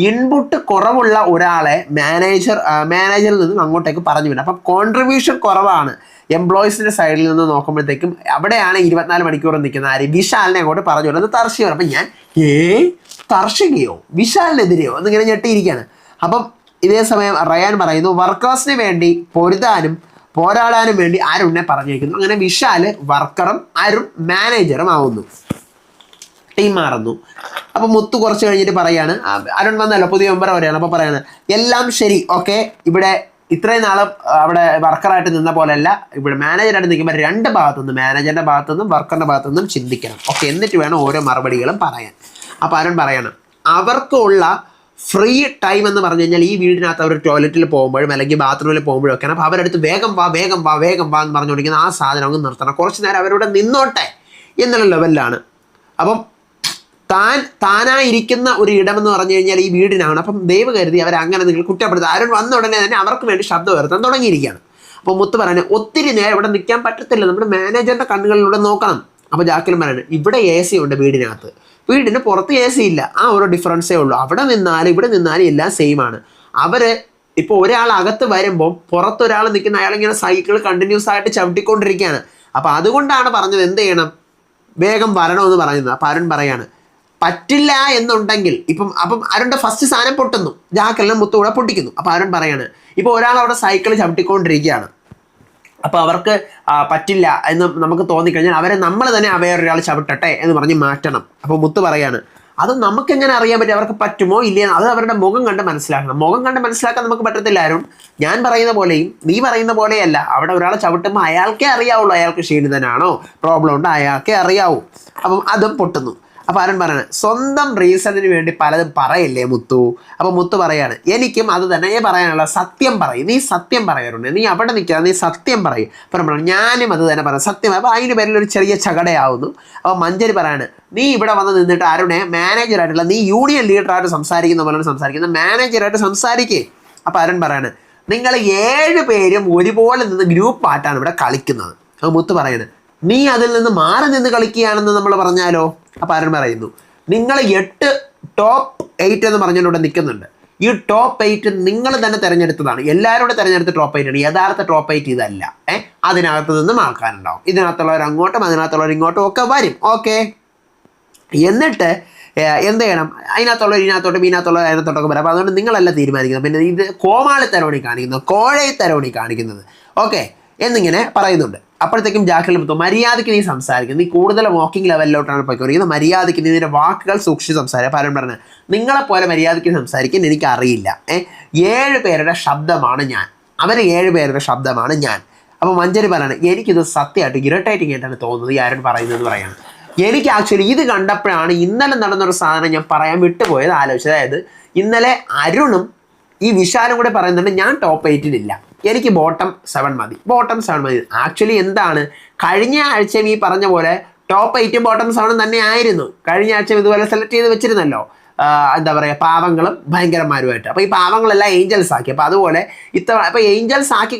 ഇൻപുട്ട് കുറവുള്ള ഒരാളെ മാനേജറിൽ നിന്നും അങ്ങോട്ടേക്ക് പറഞ്ഞു വിടും. അപ്പം കോൺട്രിബ്യൂഷൻ കുറവാണ് എംപ്ലോയീസിൻ്റെ സൈഡിൽ നിന്ന് നോക്കുമ്പോഴത്തേക്കും. അവിടെയാണ് 24 മണിക്കൂർ നിൽക്കുന്ന ആര്? വിശാലിനെ അങ്ങോട്ട് പറഞ്ഞു വിടുന്നത് തർഷിക. അപ്പം ഞാൻ തർഷികയോ വിശാലിനെതിരെയോ എന്നിങ്ങനെ ഞെട്ടിയിരിക്കുകയാണ്. അപ്പം ഇതേ സമയം റയാൻ പറയുന്നു വർക്കേഴ്സിന് വേണ്ടി പൊരുതാനും പോരാടാനും വേണ്ടി അരുണിനെ പറഞ്ഞേക്കുന്നു. അങ്ങനെ വിശാല് വർക്കറും അരുൺ മാനേജറും ആവുന്നു, ടീം മാറുന്നു. അപ്പോൾ മുത്ത് കുറച്ച് കഴിഞ്ഞിട്ട് പറയാണ്, അരുൺ വന്നല്ലോ പുതിയ മെമ്പർ വരെയാണ്. അപ്പോൾ പറയാണ് എല്ലാം ശരി, ഓക്കെ, ഇവിടെ ഇത്രയും നാളും അവിടെ വർക്കറായിട്ട് നിന്ന പോലെയല്ല, ഇവിടെ മാനേജറായിട്ട് നിൽക്കുമ്പോൾ 2 ഭാഗത്തുനിന്നും മാനേജറിൻ്റെ ഭാഗത്തുനിന്നും വർക്കറിൻ്റെ ഭാഗത്തുനിന്നും ചിന്തിക്കണം, ഓക്കെ, എന്നിട്ട് വേണം ഓരോ മറുപടികളും പറയാൻ. അപ്പോൾ അരുൺ പറയണം അവർക്കുള്ള ഫ്രീ ടൈം എന്ന് പറഞ്ഞു കഴിഞ്ഞാൽ ഈ വീടിനകത്ത് അവർ ടോയ്ലറ്റിൽ പോകുമ്പോഴും അല്ലെങ്കിൽ ബാത്റൂമിൽ പോകുമ്പോഴൊക്കെയാണ്. അപ്പോൾ അവരടുത്ത് വേഗം വാ എന്ന് പറഞ്ഞുകൊണ്ടിരിക്കുന്ന ആ സാധനം അങ്ങ് നിർത്തണം, കുറച്ച് നേരം അവരോട് നിന്നോട്ടെ എന്നുള്ള ലെവലിലാണ്. അപ്പം താനായിരിക്കുന്ന ഒരു ഇടമെന്ന് പറഞ്ഞു കഴിഞ്ഞാൽ ഈ വീടിനാണ്. അപ്പം ദൈവം കരുതി അവരെ അങ്ങനെ നിങ്ങൾ കുറ്റപ്പെടുത്തുക. അരുൺ വന്ന ഉടനെ തന്നെ അവർക്ക് വേണ്ടി ശബ്ദം ഉയർത്താൻ തുടങ്ങിയിരിക്കുകയാണ്. അപ്പോൾ മുത്ത് പറയാൻ ഒത്തിരി നേരം ഇവിടെ നിൽക്കാൻ പറ്റത്തില്ല, നമ്മുടെ മാനേജറിൻ്റെ കണ്ണുകളിലൂടെ നോക്കണം. അപ്പോൾ ജാക്കിലും പറയാണ് ഇവിടെ എ സി ഉണ്ട് വീടിനകത്ത്, വീടിന് പുറത്ത് എ സി ഇല്ല, ആ ഒരു ഡിഫറൻസേ ഉള്ളൂ. അവിടെ നിന്നാലും ഇവിടെ നിന്നാലും എല്ലാം സെയിം ആണ്. അവർ ഇപ്പോൾ ഒരാൾ അകത്ത് വരുമ്പോൾ പുറത്തൊരാൾ നിൽക്കുന്ന അയാളിങ്ങനെ സൈക്കിൾ കണ്ടിന്യൂസ് ആയിട്ട് ചവിട്ടിക്കൊണ്ടിരിക്കുകയാണ്. അപ്പോൾ അതുകൊണ്ടാണ് പറഞ്ഞത് എന്ത് ചെയ്യണം, വേഗം വരണമെന്ന് പറയുന്നത്. അപ്പോൾ അരുൺ പറയാണ് പറ്റില്ല എന്നുണ്ടെങ്കിൽ അപ്പം അരുണിൻ്റെ ഫസ്റ്റ് സാധനം പൊട്ടുന്നു, ജാക്കെല്ലാം മുത്തുകൂടെ പൊട്ടിക്കുന്നു. അപ്പോൾ അരുൺ പറയാണ് ഇപ്പോൾ ഒരാൾ അവിടെ സൈക്കിൾ ചവിട്ടിക്കൊണ്ടിരിക്കുകയാണ്, അപ്പോൾ അവർക്ക് പറ്റില്ല എന്ന് നമുക്ക് തോന്നിക്കഴിഞ്ഞാൽ അവരെ നമ്മൾ തന്നെ വേറൊരാൾ ചവിട്ടട്ടെ എന്ന് പറഞ്ഞ് മാറ്റണം. അപ്പോൾ മുത്ത് പറയാണ് അത് നമുക്കെങ്ങനെ അറിയാൻ പറ്റും അവർക്ക് പറ്റുമോ ഇല്ലയോ, അത് അവരുടെ മുഖം കണ്ട് മനസ്സിലാക്കണം. മുഖം കണ്ട് മനസ്സിലാക്കാൻ നമുക്ക് പറ്റത്തില്ല അരുൺ. ഞാൻ പറയുന്ന പോലെയും നീ പറയുന്ന പോലെയല്ല. അവിടെ ഒരാളെ ചവിട്ടുമ്പോൾ അയാൾക്കേ അറിയാവുള്ളൂ അയാൾക്ക് ക്ഷീണിതനാണോ, പ്രോബ്ലം ഉണ്ടോ അയാൾക്കേ അറിയാവൂ. അപ്പം അതും പൊട്ടുന്നു. അപ്പോൾ അരുൺ പറയാണ് സ്വന്തം റീസണിന് വേണ്ടി പലതും പറയില്ലേ മുത്തു. അപ്പോൾ മുത്ത് പറയാണ് എനിക്കും അത് തന്നെ പറയാനുള്ള, സത്യം പറയും, നീ സത്യം പറയാറുണ്ട്, നീ അവിടെ നിൽക്കുക, നീ സത്യം പറയും. പറഞ്ഞു ഞാനും അത് തന്നെ പറയാം സത്യം. അപ്പോൾ അതിൻ്റെ പേരിൽ ഒരു ചെറിയ ചകടയാവുന്നു. അപ്പോൾ മഞ്ജരി പറയാണ് നീ ഇവിടെ വന്ന് നിന്നിട്ട് അരുണെ മാനേജറായിട്ടുള്ള, നീ യൂണിയൻ ലീഡറായിട്ട് സംസാരിക്കുന്ന പോലെയാണ് സംസാരിക്കുന്നത്, മാനേജറായിട്ട് സംസാരിക്കേ. അപ്പോൾ അരുൺ പറയാണ് നിങ്ങൾ 7 പേരും ഒരുപോലെ നിന്ന് ഗ്രൂപ്പായിട്ടാണ് ഇവിടെ കളിക്കുന്നത്. അപ്പോൾ മുത്ത് പറയുന്നത് നീ അതിൽ നിന്ന് മാറി നിന്ന് കളിക്കുകയാണെന്ന് നമ്മൾ പറഞ്ഞാലോ. അപ്പോൾ അരുൺ പറയുന്നു നിങ്ങൾ 8 ടോപ്പ് 8 എന്ന് പറഞ്ഞുകൊണ്ട് ഇവിടെ നിൽക്കുന്നുണ്ട്. ഈ ടോപ്പ് 8 നിങ്ങൾ തന്നെ തിരഞ്ഞെടുത്തതാണ്, എല്ലാവരും കൂടെ തിരഞ്ഞെടുത്ത ടോപ്പ് 8 ആണ്. യഥാർത്ഥ ടോപ്പ് 8 ഇതല്ല. അതിനകത്ത് നിന്നും ആൾക്കാരുണ്ടാവും, ഇതിനകത്തുള്ളവർ അങ്ങോട്ടും അതിനകത്തുള്ളവർ ഇങ്ങോട്ടും ഒക്കെ വരും. ഓക്കെ, എന്നിട്ട് എന്ത് ചെയ്യണം, അതിനകത്തുള്ളവർ ഇതിനകത്തോട്ട് ഇതിനകത്തുള്ളവർ അതിനകത്തോട്ടൊക്കെ വരാം. അപ്പോൾ അതുകൊണ്ട് നിങ്ങളല്ല തീരുമാനിക്കുന്നത്. പിന്നെ ഇത് കോമാളിത്തരവണി കാണിക്കുന്നത്, കോഴത്തരവണി കാണിക്കുന്നത്, ഓക്കെ എന്നിങ്ങനെ പറയുന്നുണ്ട്. അപ്പോഴത്തേക്കും ജാക്കിൽ മര്യാദയ്ക്ക് നീ സംസാരിക്കും, നീ കൂടുതൽ വാക്കിംഗ് ലെവലിലോട്ടാണ് പോയിക്കൊണ്ടിരിക്കുന്നത്, മര്യാദയ്ക്ക് നീ നിന്റെ വാക്കുകൾ സൂക്ഷിച്ച് സംസാരിക്കുക. പലരും പറഞ്ഞത് നിങ്ങളെപ്പോലെ മര്യാദയ്ക്ക് സംസാരിക്കാൻ എനിക്കറിയില്ല. 7 പേരുടെ ശബ്ദമാണ് ഞാൻ, അവർ 7 പേരുടെ ശബ്ദമാണ് ഞാൻ. അപ്പോൾ മഞ്ജരി പറയാണ് എനിക്കിത് സത്യമായിട്ട് ഇറിറ്റേറ്റിംഗ് ആയിട്ടാണ് തോന്നുന്നത് ഈ ആരും പറയുന്നതെന്ന് പറയാണ്. എനിക്ക് ആക്ച്വലി ഇത് കണ്ടപ്പോഴാണ് ഇന്നലെ നടന്നൊരു സാധനം ഞാൻ പറയാൻ വിട്ടുപോയത് ആലോചിച്ചത്. അതായത് ഇന്നലെ അരുണും ഈ വിശാലും കൂടെ പറയുന്നുണ്ട് ഞാൻ ടോപ്പ് 8-ലില്ല, എനിക്ക് ബോട്ടം 7 മതി, ബോട്ടം 7 മതി. ആക്ച്വലി എന്താണ്, കഴിഞ്ഞ ആഴ്ചയും ഈ പറഞ്ഞ പോലെ ടോപ്പ് 8 ബോട്ടം 7 തന്നെ ആയിരുന്നു. കഴിഞ്ഞ ആഴ്ച ഇതുപോലെ സെലക്ട് ചെയ്ത് വെച്ചിരുന്നല്ലോ, എന്താ പറയുക, പാവങ്ങളും ഭയങ്കരന്മാരുമായിട്ട്. അപ്പോൾ ഈ പാവങ്ങളെല്ലാം ഏഞ്ചൽസ് ആക്കി. അപ്പോൾ അതുപോലെ അപ്പോൾ ഏഞ്ചൽസ് ആക്കി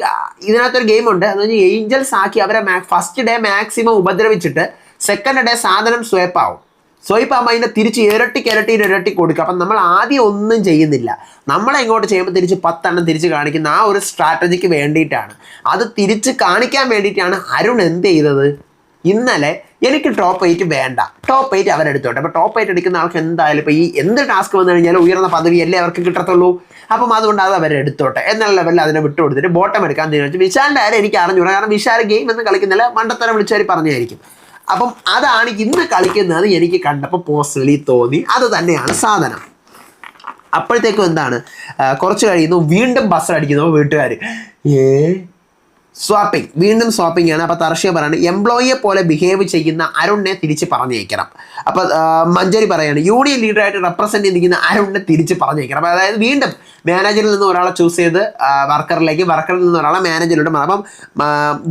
ഇതിനകത്തൊരു ഗെയിമുണ്ട്, എന്ന് പറഞ്ഞാൽ ഏഞ്ചൽസ് ആക്കി അവരെ ഫസ്റ്റ് ഡേ മാക്സിമം ഉപദ്രവിച്ചിട്ട് സെക്കൻഡ് ഡേ സാധനം സ്വൈപ്പ് ആവും. സ്വൈപ്പ് ആകുമ്പോൾ അതിനെ തിരിച്ച് ഇരട്ടി കൊടുക്കുക. അപ്പം നമ്മൾ ആദ്യം ഒന്നും ചെയ്യുന്നില്ല, നമ്മളെ ഇങ്ങോട്ട് ചെയ്യുമ്പോൾ തിരിച്ച് 10 എണ്ണം തിരിച്ച് കാണിക്കുന്ന ആ ഒരു സ്ട്രാറ്റജിക്ക് വേണ്ടിയിട്ടാണ്, അത് തിരിച്ച് കാണിക്കാൻ വേണ്ടിയിട്ടാണ് അരുൺ എന്ത് ചെയ്തത്. ഇന്നലെ എനിക്ക് ടോപ്പ് 8 വേണ്ട, ടോപ്പ് 8 അവരെടുത്തോട്ടെ. അപ്പോൾ ടോപ്പ് 8 എടുക്കുന്ന ആൾക്ക് എന്തായാലും ഇപ്പോൾ ഈ എന്ത് ടാസ്ക് വന്നു കഴിഞ്ഞാലും ഉയർന്ന പദവിയല്ലേ അവർക്ക് കിട്ടത്തുള്ളൂ. അപ്പം അതുകൊണ്ട് അത് അവരെടുത്തോട്ടെ എന്നുള്ള ലെവലിൽ അതിനെ വിട്ടുകൊടുത്തിട്ട് ബോട്ടം എടുക്കാൻ തീരുമാനിച്ചു. വിശാലിൻ്റെ ആരും എനിക്ക് അറിഞ്ഞൂടാ, കാരണം വിശാൽ ഗെയിം എന്ന് കളിക്കുന്നില്ല, മണ്ടത്തരം വിളിച്ചവർ പറഞ്ഞായിരിക്കും. അപ്പം അതാണ് ഇന്ന് കളിക്കുന്നത് എനിക്ക് കണ്ടപ്പോൾ പോസിബിളി തോന്നി, അത് തന്നെയാണ് സാധനം. അപ്പോഴത്തേക്കും എന്താണ്, കുറച്ച് കഴിയുന്നു വീണ്ടും ബസ് അടിക്കുന്നു വീട്ടുകാർ, സ്വാപ്പിംഗ്, വീണ്ടും സ്വാപ്പിംഗ് ആണ്. അപ്പോൾ തർഷിയ പറയാണ് എംപ്ലോയിയെ പോലെ ബിഹേവ് ചെയ്യുന്ന അരുണിനെ തിരിച്ച് പറഞ്ഞേക്കണം. അപ്പോൾ മഞ്ജരി പറയാണ് യൂണിയൻ ലീഡറായിട്ട് റെപ്രസെൻറ്റ് ചെയ്തിരിക്കുന്ന അരുണിനെ തിരിച്ച് പറഞ്ഞേക്കണം. അപ്പോൾ അതായത് വീണ്ടും മാനേജറിൽ നിന്ന് ഒരാളെ ചൂസ് ചെയ്ത് വർക്കറിലേക്ക്, വർക്കറിൽ നിന്ന് ഒരാളെ മാനേജറിലോട്ട്. അപ്പം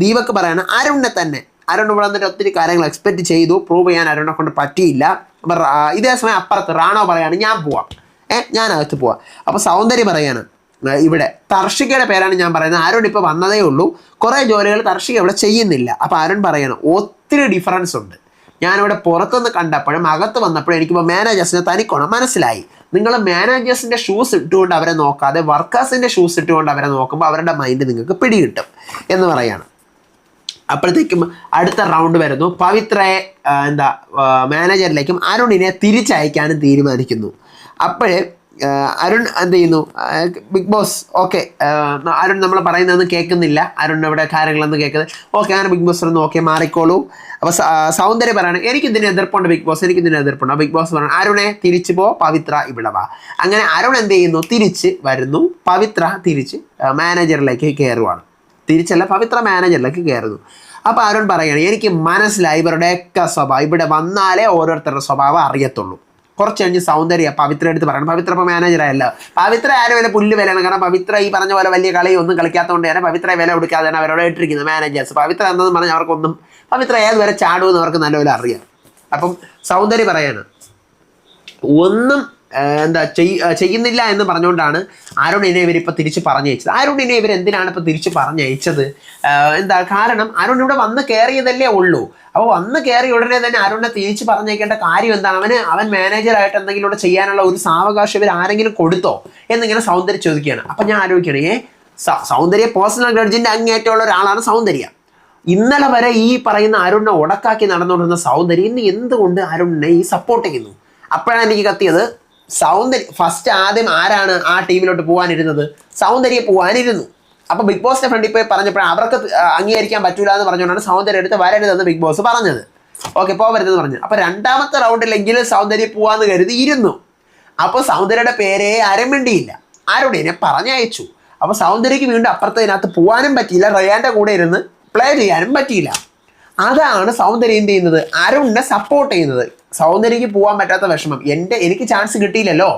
ദീപക് പറയാണ് അരുണിനെ തന്നെ, അരുൺ ഇവിടെ വന്നിട്ട് ഒത്തിരി കാര്യങ്ങൾ എക്സ്പെക്റ്റ് ചെയ്തു, പ്രൂവ് ചെയ്യാൻ അരുണിനെ കൊണ്ട് പറ്റിയില്ല. അപ്പം ഇതേ സമയം അപ്പുറത്ത് റാണോ പറയാണ് ഞാൻ പോവാം, ഞാനകത്ത് പോവാം. അപ്പോൾ സൗന്ദര്യം പറയാണ് ഇവിടെ തർഷികയുടെ പേരാണ് ഞാൻ പറയുന്നത്, അരുൺ ഇപ്പോൾ വന്നതേ ഉള്ളൂ, കുറേ ജോലികൾ തർഷിക ഇവിടെ ചെയ്യുന്നില്ല. അപ്പോൾ അരുൺ പറയണം ഒത്തിരി ഡിഫറൻസ് ഉണ്ട്, ഞാനിവിടെ പുറത്തുനിന്ന് കണ്ടപ്പോഴും അകത്ത് വന്നപ്പോഴും എനിക്കിപ്പോൾ മാനേജേഴ്സിനെ തനിക്കോണം മനസ്സിലായി. നിങ്ങൾ മാനേജേഴ്സിൻ്റെ ഷൂസ് ഇട്ടുകൊണ്ട് അവരെ നോക്കാതെ വർക്കേഴ്സിൻ്റെ ഷൂസ് ഇട്ടുകൊണ്ട് അവരെ നോക്കുമ്പോൾ അവരുടെ മൈൻഡ് നിങ്ങൾക്ക് പിടികിട്ടും എന്ന് പറയാണ്. അപ്പോഴത്തേക്കും അടുത്ത റൗണ്ട് വരുന്നു, പവിത്രയെ മാനേജറിലേക്കും അരുണിനെ തിരിച്ചയക്കാനും തീരുമാനിക്കുന്നു. അപ്പോഴേ അരുൺ എന്ത് ചെയ്യുന്നു, ബിഗ് ബോസ് ഓക്കെ, അരുൺ നമ്മൾ പറയുന്നതൊന്നും കേൾക്കുന്നില്ല, അരുൺ ഇവിടെ കാര്യങ്ങളൊന്നും കേൾക്കുന്നത്, ഓക്കെ അങ്ങനെ ബിഗ് ബോസ് ഒന്ന് ഓക്കെ മാറിക്കോളൂ. അപ്പോൾ സൗന്ദര്യം പറയാണ് എനിക്കിതിന് എതിർപ്പുണ്ട് ബിഗ് ബോസ്, എനിക്കിതിന് എതിർപ്പുണ്ട്. ബിഗ് ബോസ് പറയണം അരുണെ തിരിച്ചു പോ, പവിത്ര ഇവിടെ വാ. അങ്ങനെ അരുൺ എന്ത് ചെയ്യുന്നു, തിരിച്ച് വരുന്നു, പവിത്ര തിരിച്ച് മാനേജറിലേക്ക് കയറുവാണ്. തിരിച്ചല്ല, പവിത്ര മാനേജറിലേക്ക് കയറുന്നു. അപ്പോൾ അരുൺ പറയുകയാണ് എനിക്ക് മനസ്സിലായി ഇവരുടെയൊക്കെ സ്വഭാവം, ഇവിടെ വന്നാലേ ഓരോരുത്തരുടെ സ്വഭാവം അറിയത്തുള്ളൂ. കുറച്ച് കഴിഞ്ഞ് സൗന്ദര്യ പവിത്ര എടുത്ത് പറയണം, പവിത്ര ഇപ്പോൾ മാനേജറായല്ല, പവിത്ര ആരും വില പുല്ല് വിലയാണ്. കാരണം പവിത്ര ഈ പറഞ്ഞ പോലെ വലിയ കളിയൊന്നും കളിക്കാത്തതുകൊണ്ട് തന്നെ പവിത്ര വില കൊടുക്കാതെയാണ് അവരോട് ഇട്ടിരിക്കുന്നത് മാനേജേഴ്സ്. പവിത്ര എന്തെന്ന് പറഞ്ഞാൽ അവർക്കൊന്നും, പവിത്ര ഏതുവരെ ചാടുമെന്ന് അവർക്ക് നല്ലപോലെ അറിയാം. അപ്പം സൗന്ദര്യ പറയാണ് ഒന്നും എന്താ ചെയ്യുന്നില്ല എന്ന് പറഞ്ഞുകൊണ്ടാണ് അരുണിനെ ഇവരിപ്പോൾ തിരിച്ച് പറഞ്ഞയച്ചത്. അരുണിനെ ഇവർ എന്തിനാണ് ഇപ്പോൾ തിരിച്ച് പറഞ്ഞയച്ചത്? എന്താ കാരണം? അരുൺ ഇവിടെ വന്ന് കയറിയതല്ലേ ഉള്ളൂ. അപ്പോൾ വന്ന് കയറിയ ഉടനെ തന്നെ അരുണിനെ തിരിച്ച് പറഞ്ഞേക്കേണ്ട കാര്യം എന്താണ്? അവൻ മാനേജറായിട്ട് എന്തെങ്കിലും ഇവിടെ ചെയ്യാനുള്ള ഒരു സാവകാശം ഇവർ ആരെങ്കിലും കൊടുത്തോ എന്നിങ്ങനെ സൗന്ദര്യ ചോദിക്കുകയാണ്. അപ്പം ഞാൻ ആലോചിക്കണേ, സൗന്ദര്യ പേഴ്സണൽ ഗ്രഡ്ജിൻ്റെ അങ്ങേറ്റമുള്ള ഒരാളാണ് സൗന്ദര്യ. ഇന്നലെ വരെ ഈ പറയുന്ന അരുണിനെ ഉടക്കാക്കി നടന്നുകൊണ്ടിരുന്ന സൗന്ദര്യ ഇന്ന് എന്തുകൊണ്ട് അരുണിനെ ഈ സപ്പോർട്ട് ചെയ്യുന്നു? അപ്പോഴാണ് എനിക്ക് കത്തിയത്. സൗന്ദര്യ ഫസ്റ്റ് ആദ്യം ആരാണ് ആ ടീമിലോട്ട് പോകാനിരുന്നത്? സൗന്ദര്യ പോകാനിരുന്നു. അപ്പൊ ബിഗ് ബോസിന്റെ ഫ്രണ്ടിൽ പോയി പറഞ്ഞപ്പോൾ അവർക്ക് അംഗീകരിക്കാൻ പറ്റൂല എന്ന് പറഞ്ഞുകൊണ്ടാണ് സൗന്ദര്യ എടുത്ത് വരരുതെന്ന് ബിഗ് ബോസ് പറഞ്ഞത്. ഓക്കെ, പോകരുതെന്ന് പറഞ്ഞു. അപ്പൊ രണ്ടാമത്തെ റൗണ്ടിലെങ്കിലും സൗന്ദര്യ പോവാന്ന് കരുതി ഇരുന്നു. അപ്പോൾ സൗന്ദര്യയുടെ പേരേ ആരും വേണ്ടിയില്ല, ആരോടെന്നെ പറഞ്ഞയച്ചു. അപ്പൊ സൗന്ദര്യക്ക് വീണ്ടും അപ്പുറത്തതിനകത്ത് പോകാനും പറ്റിയില്ല, റയാന്റെ കൂടെ ഇരുന്ന് പ്ലേ ചെയ്യാനും പറ്റിയില്ല. അതാണ് സൗന്ദര്യം എന്ത് ചെയ്യുന്നത്? അരുണിനെ സപ്പോർട്ട് ചെയ്യുന്നത്. സൗന്ദര്യക്ക് പോകാൻ പറ്റാത്ത വിഷമം, എനിക്ക് ചാൻസ് കിട്ടിയില്ലല്ലോ,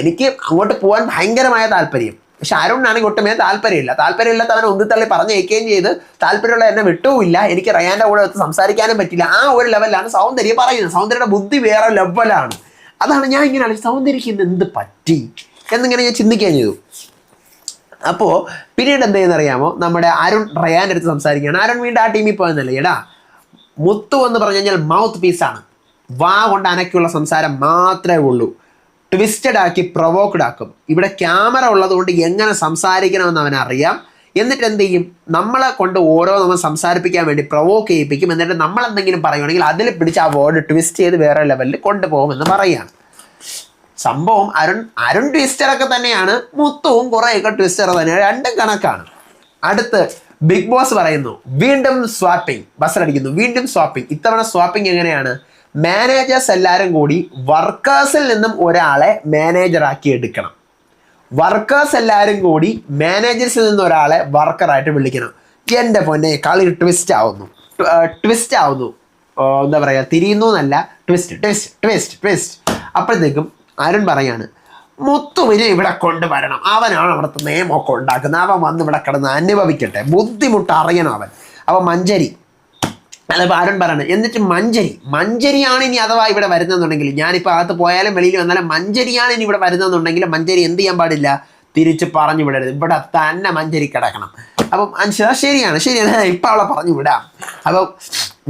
എനിക്ക് അങ്ങോട്ട് പോകാൻ ഭയങ്കരമായ താല്പര്യം. പക്ഷെ അരുണിനാണെങ്കിൽ ഒട്ടുമേ താല്പര്യമില്ലാത്ത അവനെ ഒന്നിത്തള്ളി പറഞ്ഞേക്കുകയും ചെയ്ത് താല്പര്യമുള്ള എന്നെ വിട്ടുമില്ല, എനിക്ക് റയാന്റെ കൂടെ സംസാരിക്കാനും പറ്റില്ല. ആ ഒരു ലെവലിലാണ് സൗന്ദര്യം പറയുന്നത്. സൗന്ദര്യയുടെ ബുദ്ധി വേറെ ലെവലാണ്. അതാണ് ഞാൻ ഇങ്ങനെ സൗന്ദര്യക്ക് ഇന്ന് എന്ത് പറ്റി എന്നിങ്ങനെ ഞാൻ ചിന്തിക്കുകയും ചെയ്തു. അപ്പോൾ പിന്നീട് എന്ത് ചെയ്യുന്നറിയാമോ, നമ്മുടെ അരുൺ റയാൻ്റെ അടുത്ത് സംസാരിക്കുകയാണ്. അരുൺ വീണ്ടും ആ ടീമിൽ പോയെന്നല്ലേ. എടാ, മുത്തു എന്ന് പറഞ്ഞു കഴിഞ്ഞാൽ മൗത്ത് പീസാണ്. വാ കൊണ്ട് അനക്കുള്ള സംസാരം മാത്രമേ ഉള്ളൂ. ട്വിസ്റ്റഡ് ആക്കി പ്രൊവോക്ഡ് ആക്കും. ഇവിടെ ക്യാമറ ഉള്ളതുകൊണ്ട് എങ്ങനെ സംസാരിക്കണമെന്ന് അവനറിയാം. എന്നിട്ട് എന്ത് ചെയ്യും? നമ്മളെ കൊണ്ട് നമ്മൾ സംസാരിപ്പിക്കാൻ വേണ്ടി പ്രൊവോക്ക് ചെയ്യിപ്പിക്കും. എന്നിട്ട് നമ്മൾ എന്തെങ്കിലും പറയുകയാണെങ്കിൽ അതിൽ പിടിച്ച് ആ വേർഡ് ട്വിസ്റ്റ് ചെയ്ത് വേറെ ലെവലിൽ കൊണ്ടുപോകുമെന്ന് പറയുകയാണ്. സംഭവം അരുൺ ട്വിസ്റ്ററൊക്കെ തന്നെയാണ്, മുത്തുവും കുറേയൊക്കെ ട്വിസ്റ്റർ തന്നെയാണ്, രണ്ടും കണക്കാണ്. അടുത്ത് ബിഗ് ബോസ് പറയുന്നു വീണ്ടും സ്വാപ്പിംഗ്, ബസറടിക്കുന്നു, വീണ്ടും സ്വാപ്പിംഗ്. ഇത്തവണ സ്വാപ്പിംഗ് എങ്ങനെയാണ്? മാനേജേഴ്സ് എല്ലാവരും കൂടി വർക്കേഴ്സിൽ നിന്നും ഒരാളെ മാനേജറാക്കി എടുക്കണം. വർക്കേഴ്സ് എല്ലാവരും കൂടി മാനേജേഴ്സിൽ നിന്ന് ഒരാളെ വർക്കറായിട്ട് വിളിക്കണം. എൻ്റെ പൊന്നെ, കളി ട്വിസ്റ്റ് ആവുന്നു. എന്താ പറയുക, തിരിയുന്നു എന്നല്ല, ട്വിസ്റ്റ്. അപ്പോഴത്തേക്കും അരുൺ പറയാണ്, മുത്തുവിനെ ഇവിടെ കൊണ്ടുവരണം, അവനാണ് അവിടുത്തെ നിയമമൊക്കെ ഉണ്ടാക്കുന്നത്, അവൻ വന്ന് ഇവിടെ കിടന്ന് അനുഭവിക്കട്ടെ, ബുദ്ധിമുട്ട് അറിയണം അവൻ. അപ്പം മഞ്ചരി അല്ല അരുൺ പറയണം. എന്നിട്ട് മഞ്ചരിയാണ് ഇനി അഥവാ ഇവിടെ വരുന്നതെന്നുണ്ടെങ്കിൽ, ഞാനിപ്പോൾ അകത്ത് പോയാലും വെളിയിൽ വന്നാലും മഞ്ചരിയാണ് ഇനി ഇവിടെ വരുന്നതെന്നുണ്ടെങ്കിൽ മഞ്ചരി എന്ത് ചെയ്യാൻ പാടില്ല? തിരിച്ച് പറഞ്ഞു വിടരുത്, ഇവിടെ തന്നെ മഞ്ചരി കിടക്കണം. അപ്പം ശരിയാണ് ഇപ്പം അവളെ പറഞ്ഞു വിടാം. അപ്പം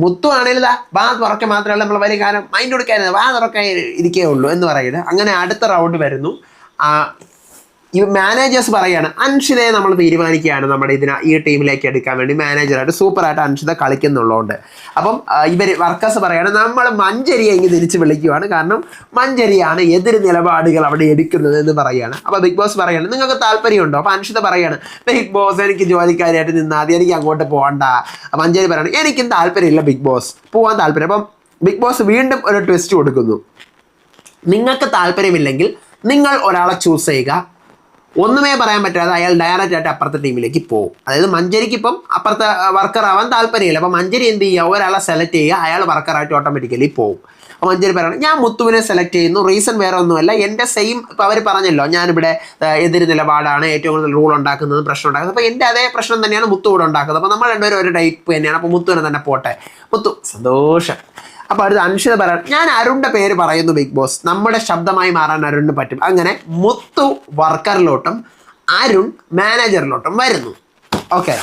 മുത്തു ആണെങ്കിലും വാ തുറക്കാൻ മാത്രമല്ല നമ്മൾ വലിയ കാലം മൈൻഡ് കൊടുക്കാനില്ല, വാ തുറക്കാൻ ഇരിക്കേ ഉള്ളൂ എന്ന് പറയുന്നത്. അങ്ങനെ അടുത്ത റൗണ്ട് വരുന്നു. ഈ മാനേജേഴ്സ് പറയുകയാണ്, അൻഷിതയെ നമ്മൾ തീരുമാനിക്കുകയാണ് നമ്മുടെ ഈ ടീമിലേക്ക് എടുക്കാൻ വേണ്ടി മാനേജറായിട്ട്. സൂപ്പറായിട്ട് അൻഷിത കളിക്കുന്നുള്ളതുകൊണ്ട്. അപ്പം ഇവർ വർക്കേഴ്സ് പറയുകയാണ്, നമ്മൾ മഞ്ചരിയെ ഇങ്ങ് തിരിച്ച് വിളിക്കുകയാണ്, കാരണം മഞ്ചരിയാണ് എതിർ നിലപാടുകൾ അവിടെ എടുക്കുന്നത് എന്ന് പറയുകയാണ്. അപ്പോൾ ബിഗ് ബോസ് പറയുകയാണ്, നിങ്ങൾക്ക് താല്പര്യമുണ്ടോ? അപ്പോൾ അൻഷിത പറയുകയാണ്, ബിഗ് ബോസ് എനിക്ക് ജോലിക്കാരിയായിട്ട് നിന്നാൽ മതി, എനിക്ക് അങ്ങോട്ട് പോകണ്ട. മഞ്ചരി പറയണം, എനിക്കും താല്പര്യമില്ല ബിഗ് ബോസ്, പോകാൻ താല്പര്യം. അപ്പം ബിഗ് ബോസ് വീണ്ടും ഒരു ട്വിസ്റ്റ് കൊടുക്കുന്നു. നിങ്ങൾക്ക് താല്പര്യമില്ലെങ്കിൽ നിങ്ങൾ ഒരാളെ ചൂസ് ചെയ്യുക, ഒന്നുമേ പറയാൻ പറ്റാതെ അയാൾ ഡയറക്റ്റ് ആയിട്ട് അപ്പുറത്തെ ടീമിലേക്ക് പോകും. അതായത് മഞ്ചരിക്ക് ഇപ്പം അപ്പുറത്തെ വർക്കർ ആവാൻ താല്പര്യമില്ല. അപ്പം മഞ്ചരി എന്ത് ചെയ്യുക? ഒരാളെ സെലക്ട് ചെയ്യുക, അയാൾ വർക്കറായിട്ട് ഓട്ടോമാറ്റിക്കലി പോകും. അപ്പോൾ മഞ്ചരി പറയണം, ഞാൻ മുത്തുവിനെ സെലക്ട് ചെയ്യുന്നു, റീസൺ വേറെ ഒന്നുമല്ല, എൻ്റെ സെയിം ഇപ്പോൾ അവർ പറഞ്ഞല്ലോ, ഞാനിവിടെ എതിര് നിലപാടാണ്, ഏറ്റവും കൂടുതൽ റൂൾ ഉണ്ടാക്കുന്നത്, പ്രശ്നം ഉണ്ടാക്കുന്നത്. അപ്പോൾ എൻ്റെ അതേ പ്രശ്നം തന്നെയാണ് മുത്തു ഇവിടെ ഉണ്ടാക്കുന്നത്. അപ്പോൾ നമ്മൾ രണ്ടുപേരും ഒരു ടൈപ്പ് തന്നെയാണ്. അപ്പോൾ മുത്തുവിനെ തന്നെ പോട്ടെ. മുത്തു സന്തോഷം. അപ്പോൾ അടുത്ത് അൻഷിത പറയണം, ഞാൻ അരുണിൻ്റെ പേര് പറയുന്നു ബിഗ് ബോസ്, നമ്മുടെ ശബ്ദമായി മാറാൻ അരുണിന് പറ്റും. അങ്ങനെ മുത്തു വർക്കറിലോട്ടും അരുൺ മാനേജറിലോട്ടും വരുന്നു. ഓക്കെ,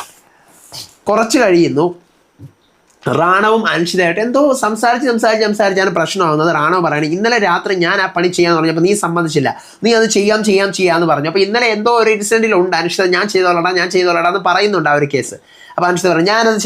കുറച്ച് കഴിയുന്നു. റാണവും അൻഷിതയായിട്ട് എന്തോ സംസാരിച്ചാണ് പ്രശ്നമാകുന്നത്. റാണവ് പറയുന്നത്, ഇന്നലെ രാത്രി ഞാൻ ആ പണി ചെയ്യാന്ന് പറഞ്ഞപ്പോൾ നീ സമ്മതിച്ചില്ല, നീ അത് ചെയ്യാമെന്ന് പറഞ്ഞു. അപ്പോൾ ഇന്നലെ എന്തോ ഒരു ഇൻസിഡൻറ്റിലുണ്ട് അൻഷിത, ഞാൻ ചെയ്തോളടാ എന്ന് പറയുന്നുണ്ട് ആ ഒരു കേസ്. അപ്പോൾ അൻഷിത പറഞ്ഞു, ഞാനത്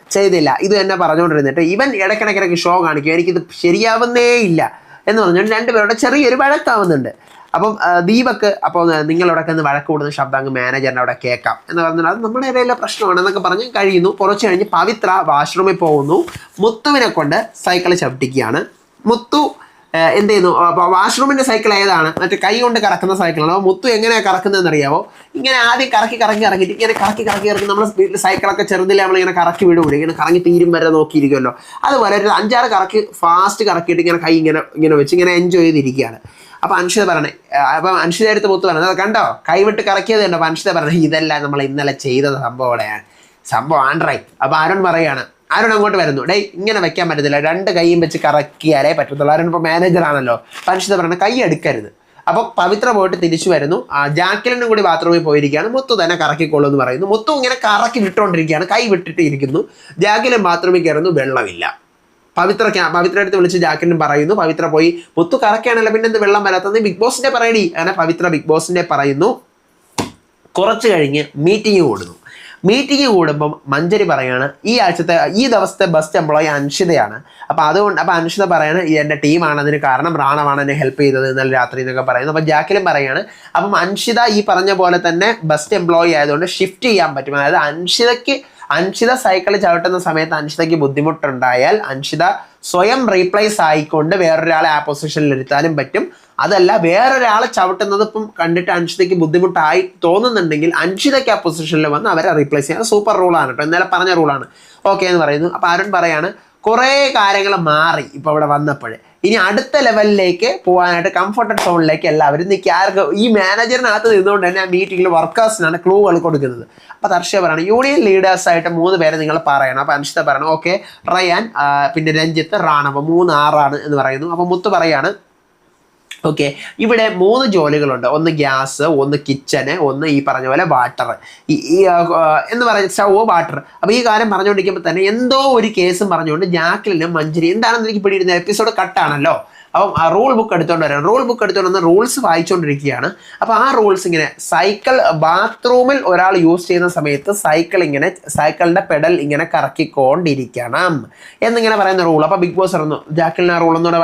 ചെയ്തില്ല ഇത് തന്നെ പറഞ്ഞുകൊണ്ടിരുന്നിട്ട് ഇവൻ ഇടയ്ക്കിടയ്ക്ക് ഷോ കാണിക്കും, എനിക്കിത് ശരിയാവുന്നേ ഇല്ല എന്ന് പറഞ്ഞുകൊണ്ട് രണ്ടുപേരുടെ ചെറിയൊരു വഴക്കാവുന്നുണ്ട്. അപ്പം ദീപക്ക്, അപ്പോൾ നിങ്ങളവിടെയൊക്കെ ഒന്ന് വഴക്ക് കൂടുന്ന ശബ്ദം അങ്ങ് മാനേജറിൻ്റെ അവിടെ കേൾക്കാം എന്ന് പറഞ്ഞാൽ അത് നമ്മുടെ ഇടയിലെ പ്രശ്നമാണെന്നൊക്കെ പറഞ്ഞ് കഴിയുന്നു. കുറച്ച് കഴിഞ്ഞ് പവിത്ര വാഷ്റൂമിൽ പോകുന്നു. മുത്തുവിനെ കൊണ്ട് സൈക്കിൾ ചവിട്ടിക്കുകയാണ്. മുത്തു എന്ത് ചെയ്യുന്നു? അപ്പോൾ വാഷ്റൂമിൻ്റെ സൈക്കിൾ ഏതാണ്? മറ്റേ കൈ കൊണ്ട് കറക്കുന്ന സൈക്കിളാണ്. അപ്പോൾ മുത്തു എങ്ങനെയാണ് കറക്കുന്നതെന്ന് അറിയാമോ? ഇങ്ങനെ ആദ്യം ഇറങ്ങിയിട്ട് ഇങ്ങനെ കറക്കി നമ്മൾ സ്പീഡിൽ സൈക്കിളൊക്കെ ചെറുതിൽ നമ്മളിങ്ങനെ കറക്കി വിടുകൂടി, ഇങ്ങനെ കറങ്ങി തീരും വരെ നോക്കിയിരിക്കുമല്ലോ. അതുപോലെ ഒരു 5-6 ഫാസ്റ്റ് കറക്കിയിട്ട് ഇങ്ങനെ കൈ ഇങ്ങനെ വെച്ച് ഇങ്ങനെ എൻജോയ് ചെയ്തിരിക്കുകയാണ്. അപ്പോൾ അൻഷിത പറയണേ, അപ്പം അൻഷിത എടുത്ത് മുത്തു പറഞ്ഞത്, അത് കണ്ടോ കൈവിട്ട് കറക്കിയത് കണ്ടോ? അപ്പം അൻഷിത പറഞ്ഞത്, ഇതെല്ലാം നമ്മൾ ഇന്നലെ ചെയ്തത് സംഭവം ആൻഡ്രൈ. അപ്പോൾ അരുൺ പറയാണ്, അരുൺ അങ്ങോട്ട് വരുന്നു, ഡേയ് ഇങ്ങനെ വെക്കാൻ പറ്റത്തില്ല, 2 കൈയും വെച്ച് കറക്കിയാലേ പറ്റത്തുള്ളൂ. അരുൺ ഇപ്പോൾ മാനേജറാണല്ലോ. അപ്പോൾ അൻഷിത പറയുന്നത് കൈ എടുക്കരുത്. അപ്പോൾ പവിത്ര പോയിട്ട് തിരിച്ചു വരുന്നു. ജാക്ലിനും കൂടി ബാത്റൂമിൽ പോയിരിക്കുകയാണ്. മുത്തു തന്നെ കറക്കിക്കോളൂ എന്ന് പറയുന്നു. മുത്തു ഇങ്ങനെ കറക്കി വിട്ടുകൊണ്ടിരിക്കുകയാണ്, കൈ വിട്ടിട്ട് ഇരിക്കുന്നു. ജാക്ലിൻ ബാത്റൂമിൽ കയറുന്നു, വെള്ളമില്ല. പവിത്ര അടുത്ത് വിളിച്ച് ജാക്ലിനും പറയുന്നു, പവിത്ര പോയി മുത്തു കറക്കുകയാണല്ലോ പിന്നെ എന്ത് വെള്ളം വരാത്തത്, ബിഗ് ബോസിന്റെ പറയടി. അങ്ങനെ പവിത്ര ബിഗ് ബോസിന്റെ പറയുന്നു. കുറച്ച് കഴിഞ്ഞ് മീറ്റിംഗ് കൂടുന്നു. മീറ്റിംഗ് കൂടുമ്പം മഞ്ജരി പറയാണ് ഈ ദിവസത്തെ ബെസ്റ്റ് എംപ്ലോയി അൻഷിതയാണ്. അപ്പോൾ അൻഷിത പറയാണ് എൻ്റെ ടീമാണ് അതിന് കാരണം, റാണവാണ് എന്നെ ഹെൽപ്പ് ചെയ്തത് ഇന്നലെ രാത്രി എന്നൊക്കെ പറയുന്നു. അപ്പോൾ ജാക്ലിൻ പറയാണ് അപ്പം അൻഷിത ഈ പറഞ്ഞ പോലെ തന്നെ ബെസ്റ്റ് എംപ്ലോയി ആയതുകൊണ്ട് ഷിഫ്റ്റ് ചെയ്യാൻ പറ്റും. അതായത് അൻഷിത സൈക്കിൾ ചവിട്ടുന്ന സമയത്ത് അൻഷിതയ്ക്ക് ബുദ്ധിമുട്ടുണ്ടായാൽ അൻഷിത സ്വയം റീപ്ലേസ് ആയിക്കൊണ്ട് വേറൊരാളെ ആ പൊസിഷനിൽ ഇരുത്താനും പറ്റും. അതല്ല വേറൊരാളെ ചവിട്ടുന്നത് ഇപ്പം കണ്ടിട്ട് അൻഷിതയ്ക്ക് ബുദ്ധിമുട്ടായി തോന്നുന്നുണ്ടെങ്കിൽ അൻഷിതയ്ക്ക് ആ പൊസിഷനിൽ വന്ന് അവരെ റീപ്ലേസ് ചെയ്യാൻ സൂപ്പർ റൂളാണ് കേട്ടോ, ഇന്നലെ പറഞ്ഞ റൂളാണ്. ഓക്കെ എന്ന് പറയുന്നു. അപ്പോൾ അരുൺ പറയാണ് കുറേ കാര്യങ്ങൾ മാറി ഇപ്പോൾ ഇവിടെ വന്നപ്പോൾ, ഇനി അടുത്ത ലെവലിലേക്ക് പോകാനായിട്ട് കംഫർട്ടഡ് സോണിലേക്ക് എല്ലാവരും നിൽക്കുക. ആർക്ക് ഈ മാനേജറിനകത്ത് നിന്നുകൊണ്ട് തന്നെ ആ മീറ്റിങ്ങിൽ വർക്കേഴ്സിനാണ് ക്ലൂകൾ കൊടുക്കുന്നത്. അപ്പോൾ ദർശ പറയണം യൂണിയൻ ലീഡേഴ്സായിട്ട് 3 പേരെ നിങ്ങൾ പറയണം. അപ്പോൾ അൻഷിത പറയണം ഓക്കെ, റയാൻ, പിന്നെ രഞ്ജിത്ത്, റാണവ 3 ആറാണ് എന്ന് പറയുന്നു. അപ്പോൾ മുത്ത് പറയാണ് ഓക്കെ, ഇവിടെ 3 ജോലികളുണ്ട്, ഒന്ന് ഗ്യാസ്, ഒന്ന് കിച്ചന്, ഒന്ന് ഈ പറഞ്ഞ പോലെ വാട്ടർ, എന്ന് പറയുന്ന സ്റ്റവ്, വാട്ടർ. അപ്പോൾ ഈ കാര്യം പറഞ്ഞുകൊണ്ടിരിക്കുമ്പോൾ തന്നെ എന്തോ ഒരു കേസും പറഞ്ഞുകൊണ്ട് ജാക്ലിനും മഞ്ജരി എന്താണെന്ന് എനിക്ക് പിടിയിരുന്ന എപ്പിസോഡ് കട്ടാണല്ലോ. അപ്പം ആ റൂൾ ബുക്ക് എടുത്തുകൊണ്ട് വരാം. റൂൾ ബുക്ക് എടുത്തുകൊണ്ട് വന്ന് റൂൾസ് വായിച്ചുകൊണ്ടിരിക്കുകയാണ്. അപ്പോൾ ആ റൂൾസ് ഇങ്ങനെ സൈക്കിൾ ബാത്റൂമിൽ ഒരാൾ യൂസ് ചെയ്യുന്ന സമയത്ത് സൈക്കിളിൻ്റെ പെഡൽ ഇങ്ങനെ കറക്കിക്കൊണ്ടിരിക്കണം എന്നിങ്ങനെ പറയുന്ന റൂൾ. അപ്പോൾ ബിഗ് ബോസ് പറഞ്ഞു ജാക്ലിൻ ആ റൂൾ ഒന്നുകൂടെ